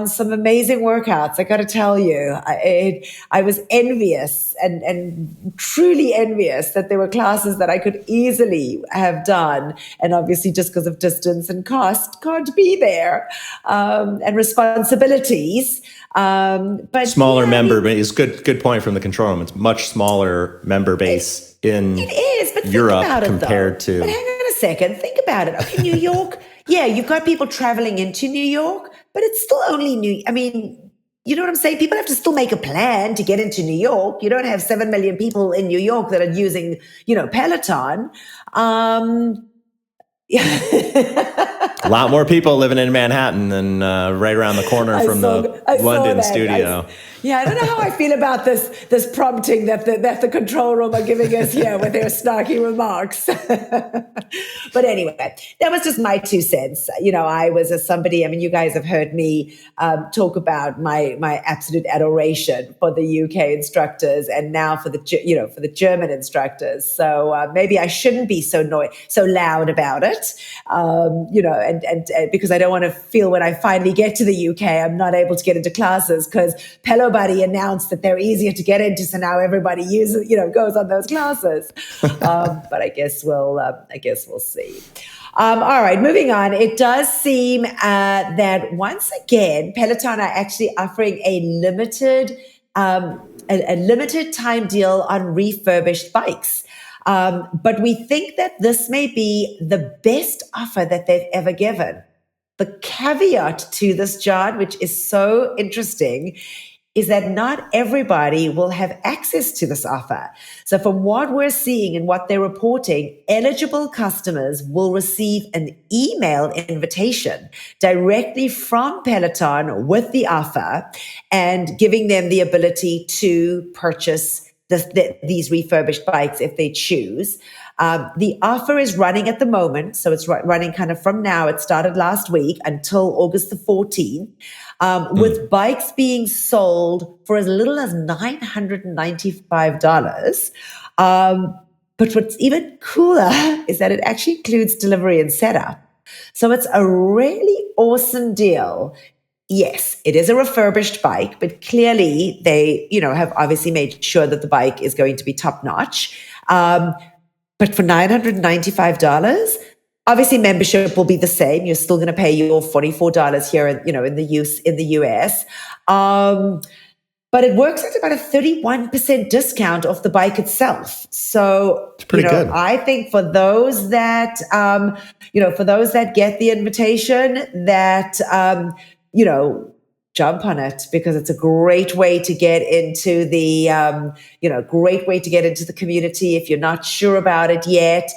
some amazing workouts. I got to tell you, I was envious and truly envious that there were classes that I could easily have done, and obviously just because of distance and cost, can't be there, and responsibilities. But smaller member base. Good point from the control room. It's much smaller member base in Europe compared to. But hang on a second. Think about it. Okay, New York. Yeah, you've got people traveling into New York, but it's still only I mean, you know what I'm saying? People have to still make a plan to get into New York. You don't have 7 million people in New York that are using, Peloton. A lot more people living in Manhattan than right around the corner from the London studio. I don't know how I feel about this prompting that the control room are giving us here with their snarky remarks. But anyway, that was just my 2 cents. I was somebody. I mean, you guys have heard me talk about my absolute adoration for the UK instructors, and now for the German instructors. So maybe I shouldn't be so loud about it. and because I don't want to feel when I finally get to the UK, I'm not able to get into classes because Pelo Buddy announced that they're easier to get into. So now everybody uses, goes on those classes. But I guess we'll see. All right, moving on. It does seem that once again, Peloton are actually offering a limited time deal on refurbished bikes. But we think that this may be the best offer that they've ever given. The caveat to this, John, which is so interesting, is that not everybody will have access to this offer. So from what we're seeing and what they're reporting, eligible customers will receive an email invitation directly from Peloton with the offer and giving them the ability to purchase these refurbished bikes if they choose. The offer is running at the moment, so it's running kind of from now. It started last week until August the 14th, with bikes being sold for as little as $995. But what's even cooler is that it actually includes delivery and setup. So it's a really awesome deal. Yes, it is a refurbished bike, but clearly they, have obviously made sure that the bike is going to be top notch. But for $995, obviously membership will be the same. You're still going to pay your $44 here, in the US. But it works at about a 31% discount off the bike itself. So, it's pretty good. I think for those that, get the invitation, that, jump on it, because it's a great way to get into the, community if you're not sure about it yet.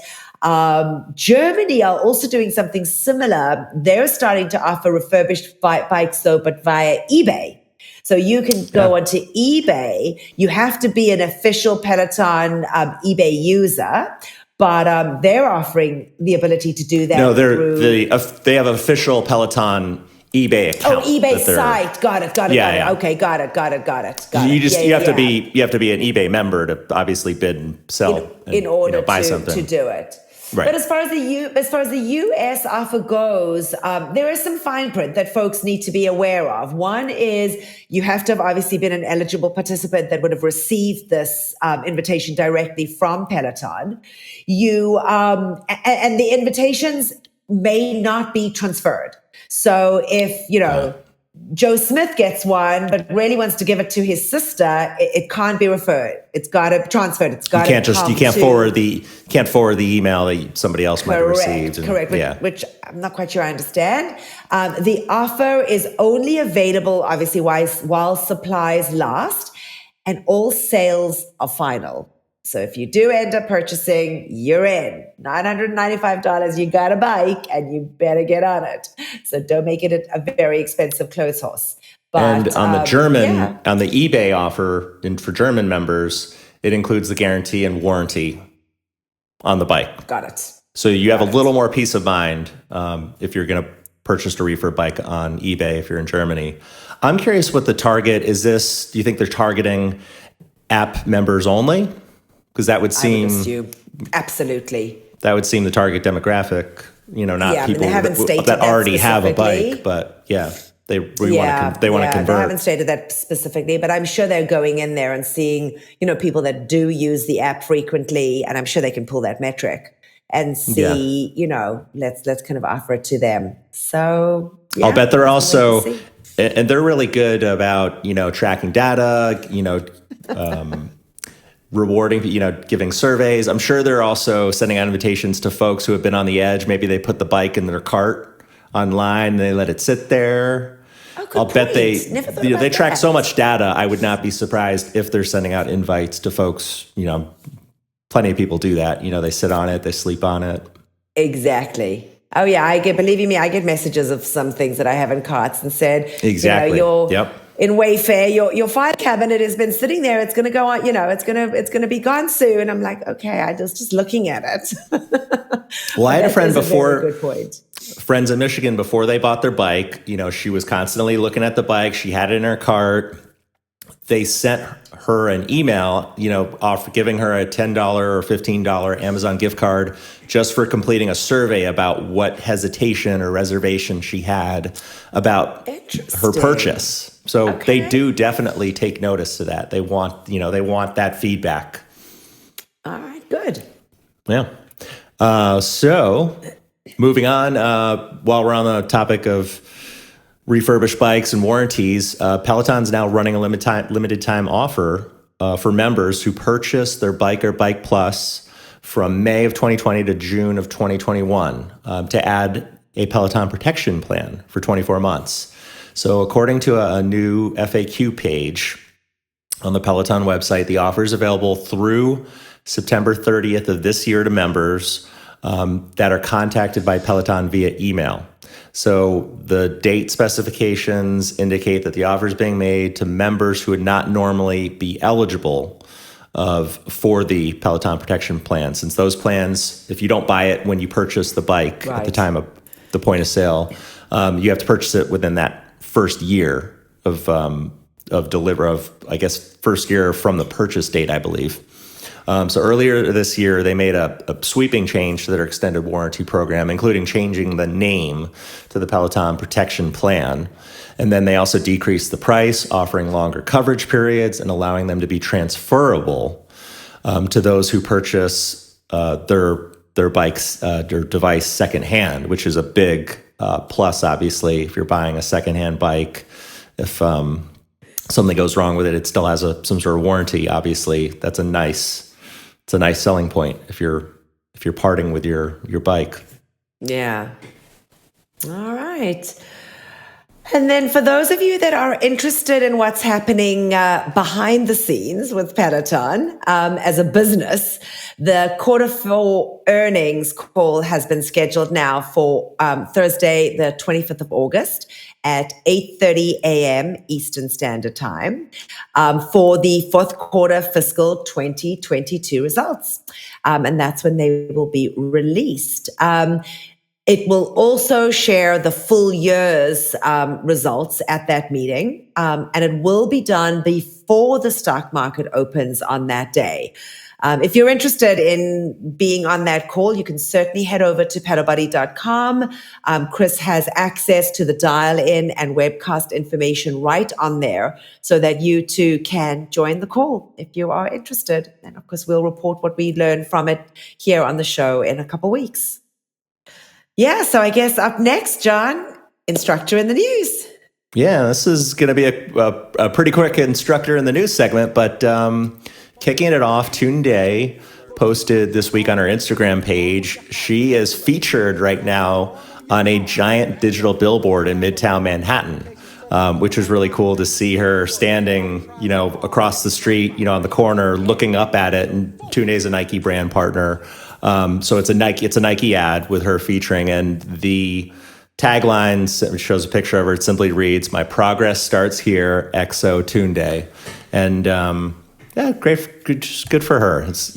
Germany are also doing something similar. They're starting to offer refurbished bikes though, but via eBay. So you can go onto eBay. You have to be an official Peloton eBay user, but they're offering the ability to do that. No, they have an official Peloton eBay account. Oh, eBay site. Got it. Yeah. Okay, got it. You have to be an eBay member to obviously bid and sell in order buy something to do it. Right. But as far as the US offer goes, there is some fine print that folks need to be aware of. One is you have to have obviously been an eligible participant that would have received this invitation directly from Peloton. And the invitations may not be transferred. So if, Joe Smith gets one, but really wants to give it to his sister, it can't be referred. It's got to be transferred. It's got you can't forward the email that somebody else might have received. Correct. Which I'm not quite sure I understand. The offer is only available, obviously, while supplies last, and all sales are final. So if you do end up purchasing, you're in. $995, you got a bike and you better get on it. So don't make it a very expensive clothes horse. But, and on the on the eBay offer, and for German members, it includes the guarantee and warranty on the bike. Got it. So you have a little more peace of mind if you're going to purchase a refurb bike on eBay if you're in Germany. I'm curious what the target is. Do you think they're targeting app members only? Because that would seem... I would assume. Absolutely. That would seem the target demographic, not people that already have a bike, but they want to convert. They haven't stated that specifically, but I'm sure they're going in there and seeing, people that do use the app frequently, and I'm sure they can pull that metric and see, let's kind of offer it to them. So I'll bet they're also, and they're really good about, tracking data, rewarding, giving surveys. I'm sure they're also sending out invitations to folks who have been on the edge. Maybe they put the bike in their cart online and they let it sit there. I'll bet they track so much data. I would not be surprised if they're sending out invites to folks. Plenty of people do that. They sit on it, they sleep on it. Exactly. Oh yeah, I get messages of some things that I have in carts and said, exactly. In Wayfair, your file cabinet has been sitting there. It's going to go on, it's going to be gone soon. I'm like, okay, I was just looking at it. Well, I had a friend before. Good point. Friends in Michigan, before they bought their bike, she was constantly looking at the bike. She had it in her cart. they sent her an email, giving her a $10 or $15 Amazon gift card just for completing a survey about what hesitation or reservation she had about her purchase. So they do definitely take notice to that. They want that feedback. All right, good. Yeah. So moving on, while we're on the topic of refurbished bikes and warranties, Peloton's now running a limited time offer for members who purchase their bike or Bike Plus from May of 2020 to June of 2021 to add a Peloton protection plan for 24 months. So according to a new FAQ page on the Peloton website, the offer is available through September 30th of this year to members that are contacted by Peloton via email. So the date specifications indicate that the offer is being made to members who would not normally be eligible for the Peloton protection plan, since those plans, if you don't buy it when you purchase the bike at the time of the point of sale, you have to purchase it within that first year of first year from the purchase date, I believe. So earlier this year, they made a sweeping change to their extended warranty program, including changing the name to the Peloton Protection Plan. And then they also decreased the price, offering longer coverage periods and allowing them to be transferable to those who purchase their bikes, their device secondhand, which is a big plus, obviously. If you're buying a secondhand bike, if something goes wrong with it, it still has some sort of warranty. Obviously, it's a nice selling point if you're parting with your bike. Yeah. All right. And then for those of you that are interested in what's happening behind the scenes with Peloton as a business, the quarter four earnings call has been scheduled now for Thursday, the 25th of August at 8:30 a.m. Eastern Standard Time for the fourth quarter fiscal 2022 results. And that's when they will be released. It will also share the full year's results at that meeting, and it will be done before the stock market opens on that day. If you're interested in being on that call, you can certainly head over to pelobuddy.com. Chris has access to the dial-in and webcast information right on there so that you too can join the call if you are interested. And of course, we'll report what we learn from it here on the show in a couple weeks. Yeah, so I guess up next, John, Instructor in the News. Yeah, this is going to be a pretty quick Instructor in the News segment, but kicking it off, Tunde posted this week on her Instagram page. She is featured right now on a giant digital billboard in Midtown Manhattan, which is really cool to see her standing, across the street, on the corner, looking up at it. And Tunde is a Nike brand partner. So it's a Nike ad with her featuring, and the tagline shows a picture of her. It simply reads, "My progress starts here, XO Tunde." And great, just good for her. It's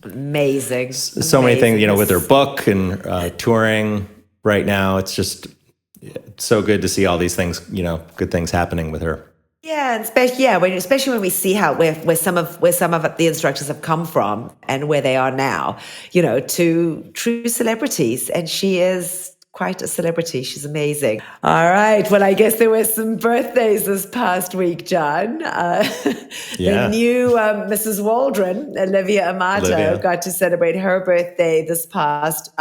amazing. So many things, with her book and touring right now. It's just so good to see all these things, good things happening with her. Yeah, especially when we see where some of the instructors have come from and where they are now, to true celebrities, and she is quite a celebrity. She's amazing. All right. Well, I guess there were some birthdays this past week, John. The new Mrs. Waldron, Olivia Amato, got to celebrate her birthday this past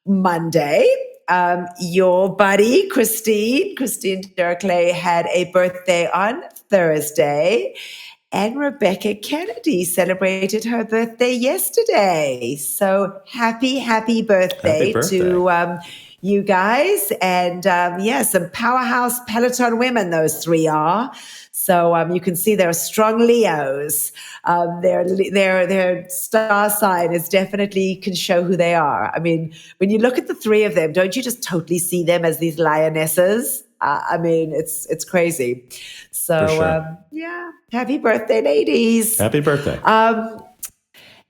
Monday. Your buddy, Christine Derkley, had a birthday on Thursday, and Rebecca Kennedy celebrated her birthday yesterday. So happy birthday to you guys. And some powerhouse Peloton women, those three are. So you can see they're strong Leos. Their star sign is definitely can show who they are. I mean, when you look at the three of them, don't you just totally see them as these lionesses? It's crazy. So sure. Happy birthday, ladies. Happy birthday.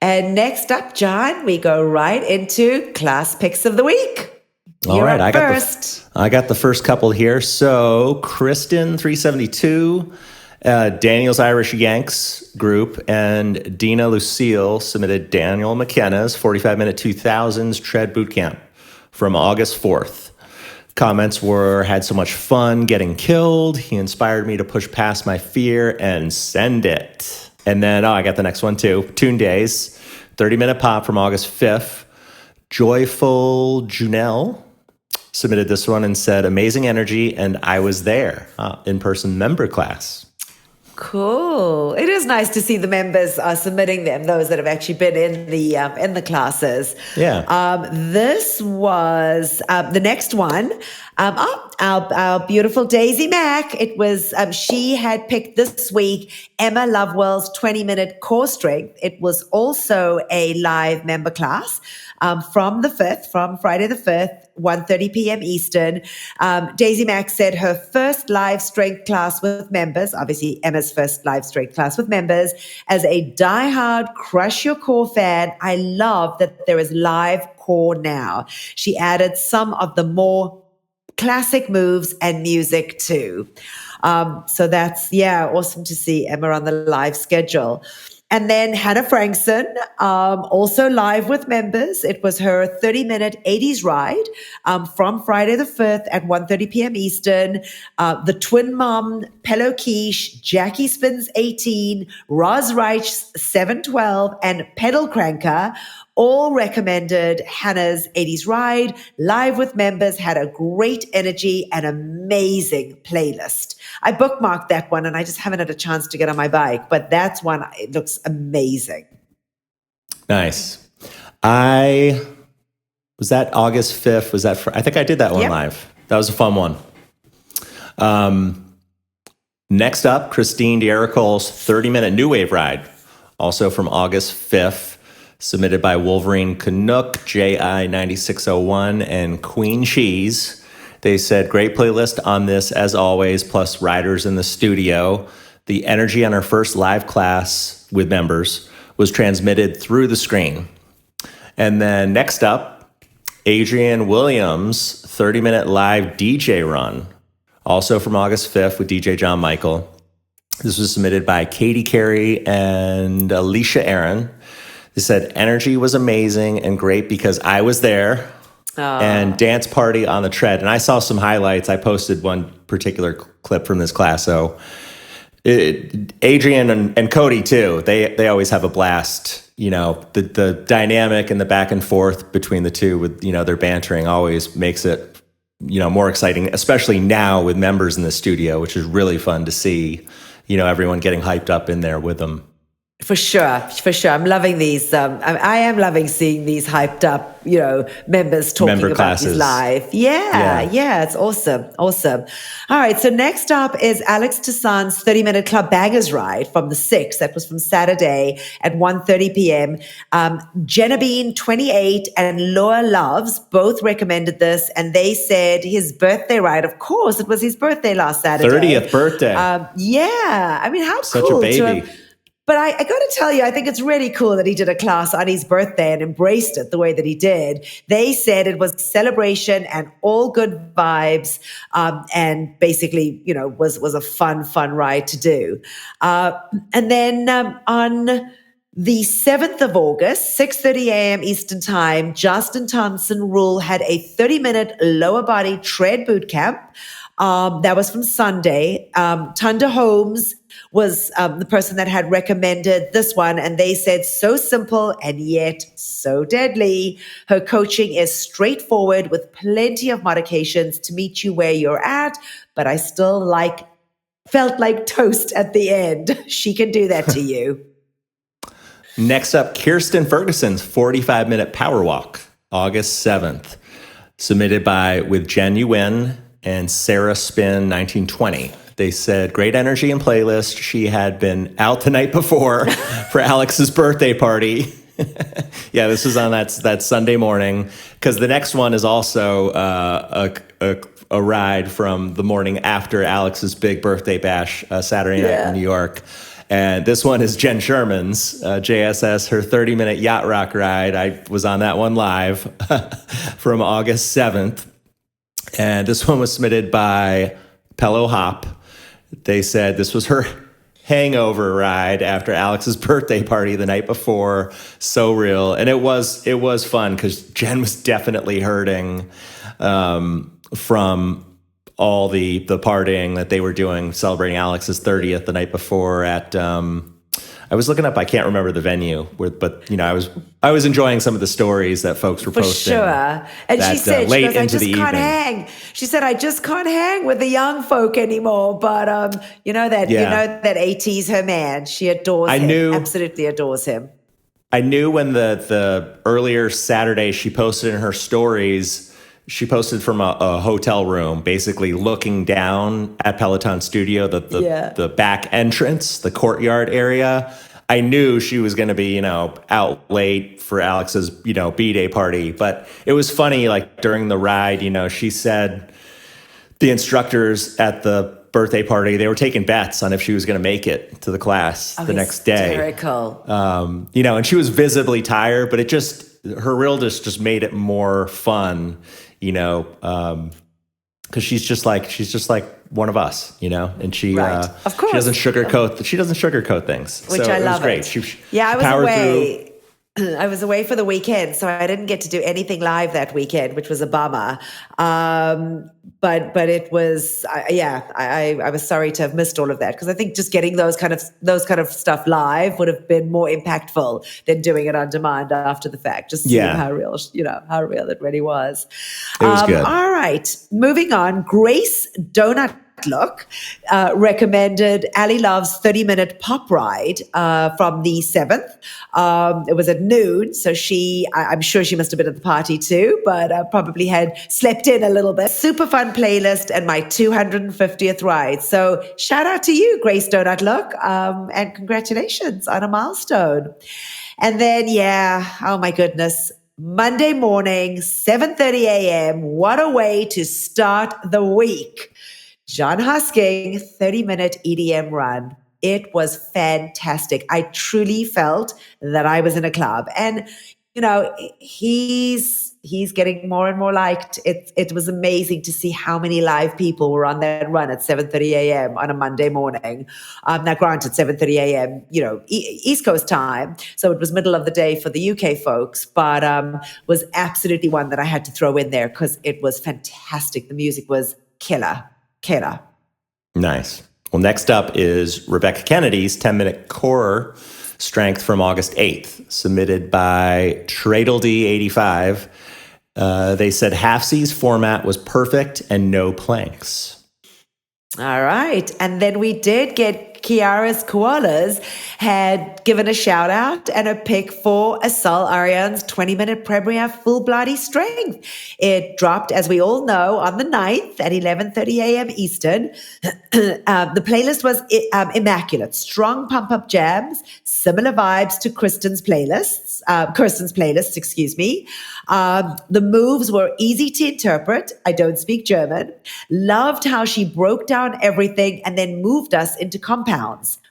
And next up, John, we go right into class picks of the week. All right, I got first. I got the first couple here. So Kristen 372 Daniel's Irish Yanks group and Dina Lucille submitted Daniel McKenna's 45-minute 2000s tread bootcamp from August 4th. Comments were, had so much fun getting killed. He inspired me to push past my fear and send it. And then, I got the next one too. Tune Days, 30-minute pop from August 5th. Joyful Junelle submitted this one and said, amazing energy, and I was there. In-person member class. Cool. It is nice to see the members submitting them, those that have actually been in the classes. Yeah. This was the next one. Our beautiful Daisy Mack. It was she had picked this week Emma Lovewell's 20-minute core strength. It was also a live member class from Friday the 5th. 1:30 p.m. Eastern. Daisy Mack said her first live strength class with members, obviously Emma's first live strength class with members, as a diehard Crush Your Core fan. I love that there is live core now. She added some of the more classic moves and music too. So that's, awesome to see Emma on the live schedule. And then Hannah Frankson, also live with members. It was her 30-minute 80s ride from Friday the 5th at 1:30 p.m. Eastern. The twin mom, Pelo Quiche, Jackie Spins 18, Roz Reich 712, and Pedal Cranker all recommended Hannah's 80s ride. Live with members, had a great energy and amazing playlist. I bookmarked that one and I just haven't had a chance to get on my bike, but that's one, it looks amazing. Nice. Was that August 5th? Was that I think I did that one live. That was a fun one. Next up, Christine D'Ericole's 30-minute New Wave ride, also from August 5th. Submitted by Wolverine Canuck, JI9601, and Queen Cheese. They said, great playlist on this as always, plus riders in the studio. The energy on our first live class with members was transmitted through the screen. And then next up, Adrian Williams' 30-minute live DJ run, also from August 5th with DJ John Michael. This was submitted by Katie Carey and Alicia Aaron. They said, energy was amazing and great because I was there. And dance party on the tread. And I saw some highlights. I posted one particular clip from this class. So Adrian and Cody, too, they always have a blast. You know, the dynamic and the back and forth between the two with, their bantering always makes it, more exciting, especially now with members in the studio, which is really fun to see, everyone getting hyped up in there with them. For sure. I'm loving these. I am loving seeing these hyped up, members talking about these live. Yeah, it's awesome. All right, so next up is Alex Toussaint's 30-minute Club Bangers ride from the 6th. That was from Saturday at 1:30 p.m. Jenna Bean, 28, and Laura Loves both recommended this, and they said his birthday ride. Of course, it was his birthday last Saturday. 30th birthday. I mean, how Such cool a baby. But I got to tell you, I think it's really cool that he did a class on his birthday and embraced it the way that he did. They said it was a celebration and all good vibes, and basically, was a fun ride to do. And then on the 7th of August, 6:30 a.m. Eastern Time, Justin Thompson Rule had a 30-minute lower body tread boot camp. That was from Sunday. Tunda Holmes was the person that had recommended this one, and they said, so simple and yet so deadly. Her coaching is straightforward with plenty of modifications to meet you where you're at, but I still felt like toast at the end. She can do that to you. Next up, Kirsten Ferguson's 45-minute power walk, August 7th, submitted with Jen Yuen and Sarah Spin 1920. They said, great energy and playlist. She had been out the night before for Alex's birthday party. Yeah, this was on that Sunday morning, because the next one is also a ride from the morning after Alex's big birthday bash Saturday night in New York. And this one is Jen Sherman's JSS, her 30-minute yacht rock ride. I was on that one live from August 7th. And this one was submitted by Pello Hop. They said this was her hangover ride after Alex's birthday party the night before. So real. And it was fun because Jen was definitely hurting from all the partying that they were doing, celebrating Alex's 30th the night before at I was looking up, I can't remember the venue, but I was enjoying some of the stories that folks were posting. For sure. And she said, late she goes, I into just the can't evening. hang. She said, I just can't hang with the young folk anymore. But you know that AT's her man. She adores him. Absolutely adores him. I knew when the earlier Saturday she posted in her stories, she posted from a hotel room, basically looking down at Peloton Studio, the back entrance, the courtyard area. I knew she was going to be, out late for Alex's, B-Day party. But it was funny, like during the ride, she said the instructors at the birthday party, they were taking bets on if she was going to make it to the class the next day. Hysterical. And she was visibly tired, but her realness just made it more fun. Because she's just like one of us, and she, of course, she doesn't sugarcoat things, which so I love. It was great. I was away. I was away for the weekend, so I didn't get to do anything live that weekend, which was a bummer. But it was, I was sorry to have missed all of that because I think just getting those kind of stuff live would have been more impactful than doing it on demand after the fact. Just seeing how real it really was. It was good. All right, moving on. Grace Donut Look recommended Ali Love's 30-minute pop ride from the 7th. It was at noon, so I'm sure she must have been at the party too, but probably had slept in a little bit. Super fun playlist and my 250th ride. So shout out to you, Grace Donut Look, and congratulations on a milestone. And then, oh my goodness, Monday morning, 7:30 a.m. What a way to start the week. John Hosking, 30-minute EDM run. It was fantastic. I truly felt that I was in a club. And, he's getting more and more liked. It was amazing to see how many live people were on that run at 7:30 a.m. on a Monday morning. Now, granted, 7:30 a.m., East Coast time. So it was middle of the day for the UK folks, but was absolutely one that I had to throw in there because it was fantastic. The music was killer. Nice. Well, next up is Rebecca Kennedy's 10-minute core strength from August 8th, submitted by Tradled85. They said half-C's format was perfect and no planks. All right. And then we did get Kiara's Koalas had given a shout out and a pick for Assal Arian's 20-minute premiere full bloody strength. It dropped, as we all know, on the 9th at 11:30 a.m. Eastern. The playlist was immaculate. Strong pump-up jams, similar vibes to Kirsten's playlists, excuse me. The moves were easy to interpret. I don't speak German. Loved how she broke down everything and then moved us into compounds.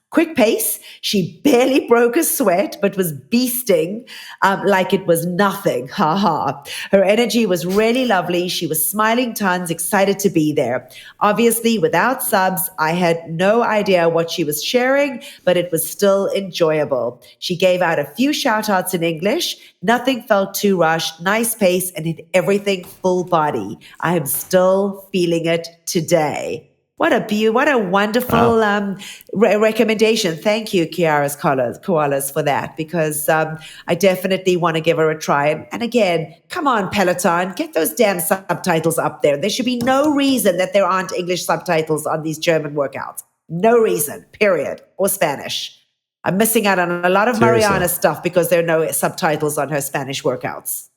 Quick pace. She barely broke a sweat, but was beasting like it was nothing. Ha ha. Her energy was really lovely. She was smiling tons, excited to be there. Obviously, without subs, I had no idea what she was sharing, but it was still enjoyable. She gave out a few shout outs in English. Nothing felt too rushed, nice pace, and hit everything full body. I am still feeling it today. What a wonderful recommendation. Thank you, Kiara's Koalas, for that, because I definitely want to give her a try. And again, come on, Peloton, get those damn subtitles up there. There should be no reason that there aren't English subtitles on these German workouts. No reason, period, or Spanish. I'm missing out on a lot of Mariana's stuff because there are no subtitles on her Spanish workouts.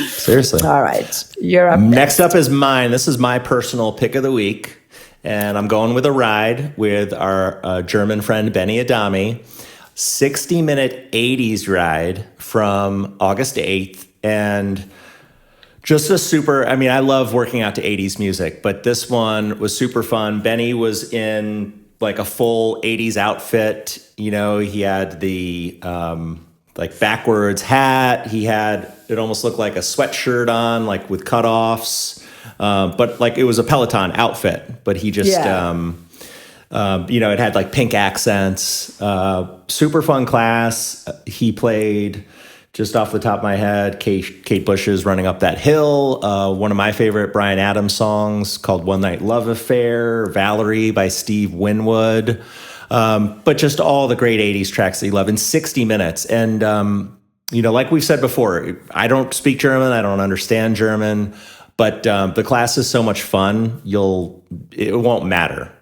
Seriously. All right. You're up next up is mine. This is my personal pick of the week. And I'm going with a ride with our German friend, Benny Adami. 60-minute 80s ride from August 8th. And just I love working out to 80s music, but this one was super fun. Benny was in like a full 80s outfit. He had the backwards hat. It almost looked like a sweatshirt on, like with cutoffs. But like it was a Peloton outfit, but he just It had like pink accents, super fun class. He played, just off the top of my head, Kate Bush's Running Up That Hill, one of my favorite Bryan Adams songs called One Night Love Affair, Valerie by Steve Winwood, but just all the great 80s tracks that you love in 60 minutes. And, like we've said before, I don't speak German, I don't understand German, but the class is so much fun, it won't matter.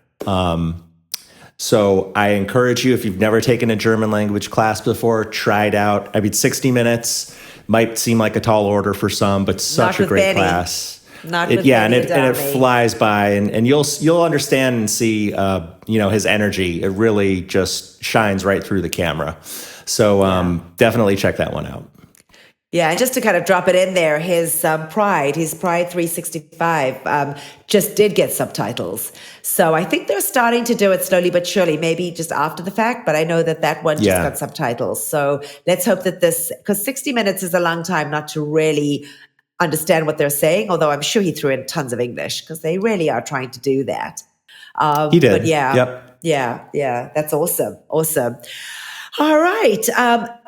So I encourage you, if you've never taken a German language class before, try it out. 60 minutes might seem like a tall order for some, but such a great class. It flies by, and you'll understand and see, his energy. It really just shines right through the camera. So definitely check that one out. Yeah, and just to kind of drop it in there, his Pride 365 just did get subtitles. So I think they're starting to do it slowly but surely, maybe just after the fact, but I know that one just got subtitles. So let's hope that because 60 minutes is a long time not to really understand what they're saying, although I'm sure he threw in tons of English because they really are trying to do that. He did. But Yep. Yeah, that's awesome. All right.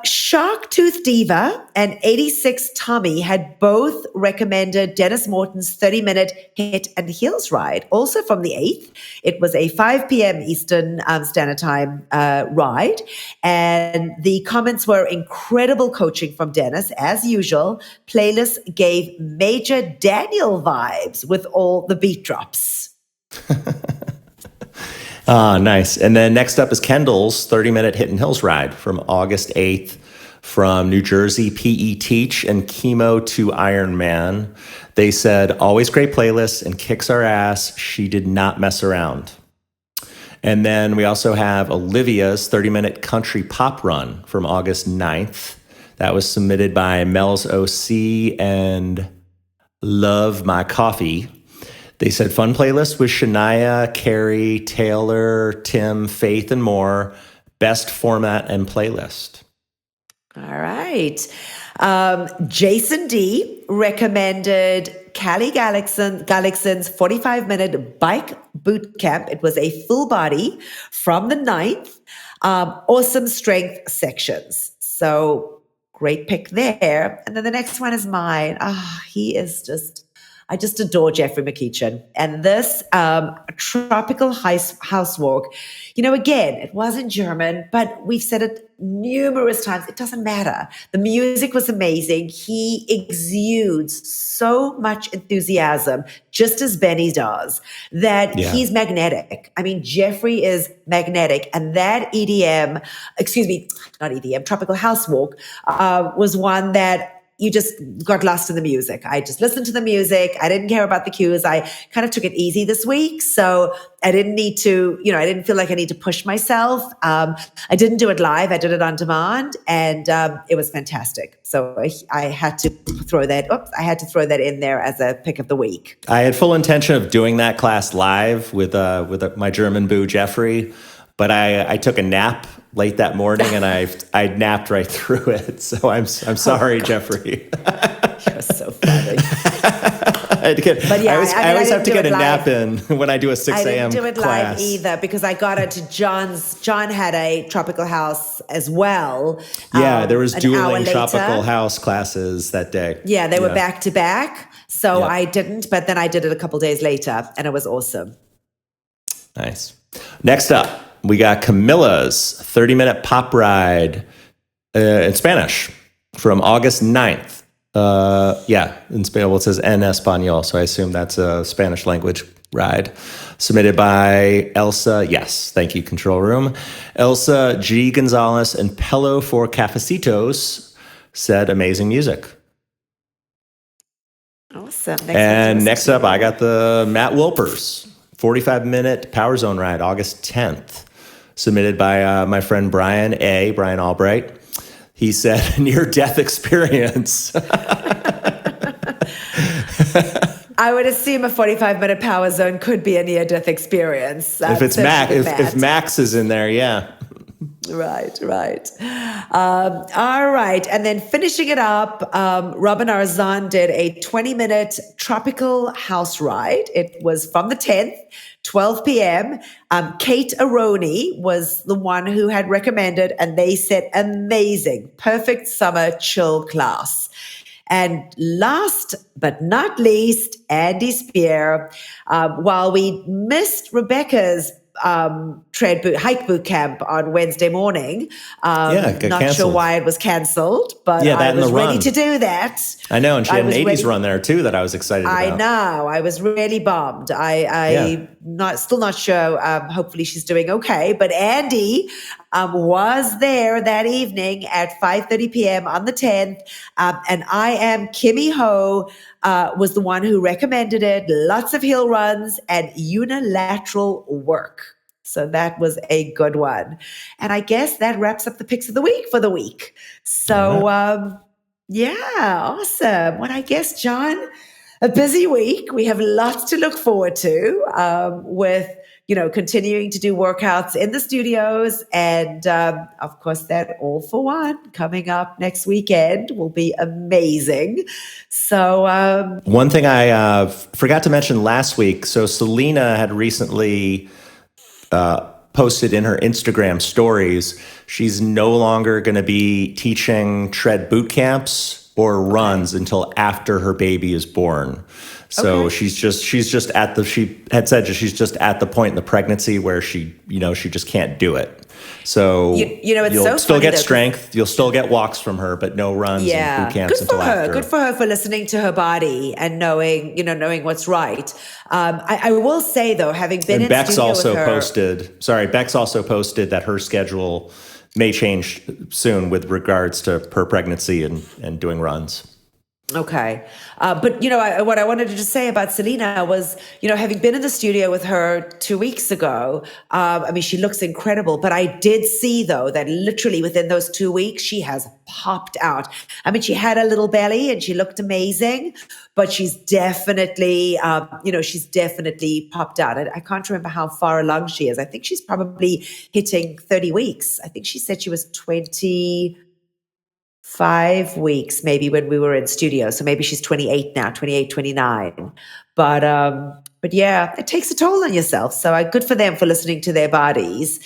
Sharktooth Diva and 86 Tommy had both recommended Dennis Morton's 30-minute Hit and Heels ride, also from the 8th. It was a 5 p.m. Eastern Standard Time ride. And the comments were incredible coaching from Dennis. As usual, playlist gave Major Daniel vibes with all the beat drops. Nice. And then next up is Kendall's 30-minute Hit and Hills ride from August 8th from New Jersey PE Teach and Chemo to Ironman. They said, always great playlist and kicks our ass. She did not mess around. And then we also have Olivia's 30-minute country pop run from August 9th. That was submitted by Mel's OC and Love My Coffee. They said fun playlist with Shania, Carrie, Taylor, Tim, Faith, and more. Best format and playlist. All right. Jason D recommended Callie Galaxon's 45-minute bike boot camp. It was a full body from the 9th. Awesome strength sections. So great pick there. And then the next one is mine. I just adore Jeffrey McKeechan. And this tropical house walk, again, it was in German, but we've said it numerous times. It doesn't matter. The music was amazing. He exudes so much enthusiasm, just as Benny does, that he's magnetic. I mean, Jeffrey is magnetic. And that tropical house walk was one that you just got lost in the music. I just listened to the music. I didn't care about the cues. I kind of took it easy this week. So I didn't need to, I didn't feel like I need to push myself. I didn't do it live. I did it on demand and it was fantastic. So I had to throw that in there as a pick of the week. I had full intention of doing that class live with my German boo, Jeffrey. But I took a nap late that morning and I napped right through it. So I'm sorry, Jeffrey. You're so funny. I always have to get a nap in when I do a 6 a.m. class. I didn't do it live either because I got into John had a tropical house as well. Yeah, there was dueling tropical house classes that day. Yeah, they were back to back. So I didn't, but then I did it a couple days later and it was awesome. Nice. Next up, we got Camilla's 30-minute pop ride in Spanish from August 9th. In Spanish, it says en español, so I assume that's a Spanish language ride. Submitted by Elsa, yes, thank you, control room. Elsa G. Gonzalez and Pelo for Cafecitos said amazing music. Awesome. And next up, I got the Matt Wilpers 45-minute Power Zone ride, August 10th. Submitted by my friend Brian Albright. He said, near-death experience. I would assume a 45-minute Power Zone could be a near-death experience. If it's Max, if Max is in there, yeah. Right. All right. And then finishing it up, Rob and Arzan did a 20-minute tropical house ride. It was from the 10th, 12 p.m. Kate Aroni was the one who had recommended, and they said amazing, perfect summer chill class. And last but not least, Andy Spear. While we missed Rebecca's hike boot camp on Wednesday morning. Not canceled. Sure why it was canceled, but that I and was the ready run. to do that. I know, and she had an 80s run there too that I was excited about. I know. I was really bummed. Still not sure. Hopefully she's doing okay. But Andy was there that evening at 5:30 p.m. on the 10th. And I am Kimmy Ho. Was the one who recommended it. Lots of hill runs and unilateral work. So that was a good one. And I guess that wraps up the picks of the week for the week. So, awesome. Well, I guess, John, a busy week. We have lots to look forward to with, continuing to do workouts in the studios. And, of course, that All for One coming up next weekend will be amazing. So one thing I forgot to mention last week. So Selena had recently posted in her Instagram stories, she's no longer going to be teaching tread boot camps or runs until after her baby is born. So she's just at the, she had said she's just at the point in the pregnancy where she just can't do it. So it's you'll so still funny get though, strength. You'll still get walks from her, but no runs and boot camps until after. Good for her for listening to her body and knowing what's right. I will say though, having been in Bex studio also with her, Bex also posted that her schedule may change soon with regards to her pregnancy and doing runs. Okay. But, what I wanted to just say about Selena was, having been in the studio with her 2 weeks ago, she looks incredible. But I did see, though, that literally within those 2 weeks, she has popped out. She had a little belly and she looked amazing, but she's definitely, popped out. I can't remember how far along she is. I think she's probably hitting 30 weeks. I think she said she was 25 weeks maybe when we were in studio. So maybe she's 28 now, 28, 29. But yeah, it takes a toll on yourself. So good for them for listening to their bodies.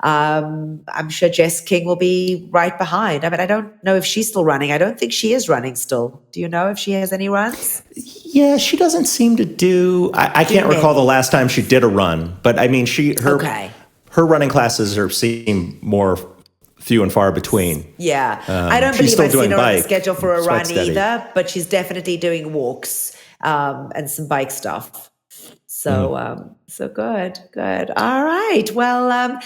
I'm sure Jess King will be right behind. I don't know if she's still running. I don't think she is running still. Do you know if she has any runs? Yeah, she doesn't seem to do. I can't recall the last time she did a run, but her running classes seem more few and far between. Yeah. I don't believe I've seen her on the schedule for a run steady either, but she's definitely doing walks and some bike stuff. So, so good. All right. Well,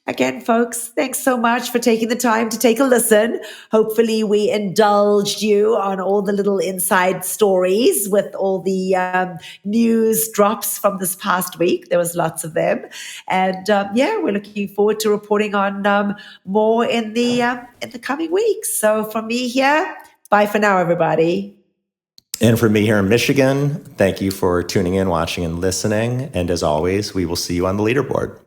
again, folks, thanks so much for taking the time to take a listen. Hopefully we indulged you on all the little inside stories with all the news drops from this past week. There was lots of them. And we're looking forward to reporting on more in the coming weeks. So from me here, bye for now, everybody. And for me here in Michigan, thank you for tuning in, watching, and listening. And as always, we will see you on the leaderboard.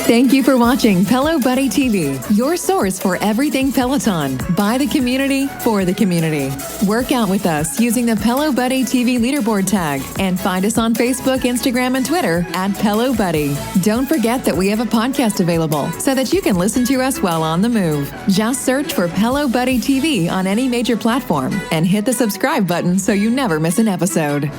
Thank you for watching Pelo Buddy TV, your source for everything Peloton, by the community, for the community. Work out with us using the Pelo Buddy TV leaderboard tag and find us on Facebook, Instagram, and Twitter at Pelo Buddy. Don't forget that we have a podcast available so that you can listen to us while on the move. Just search for Pelo Buddy TV on any major platform and hit the subscribe button so you never miss an episode.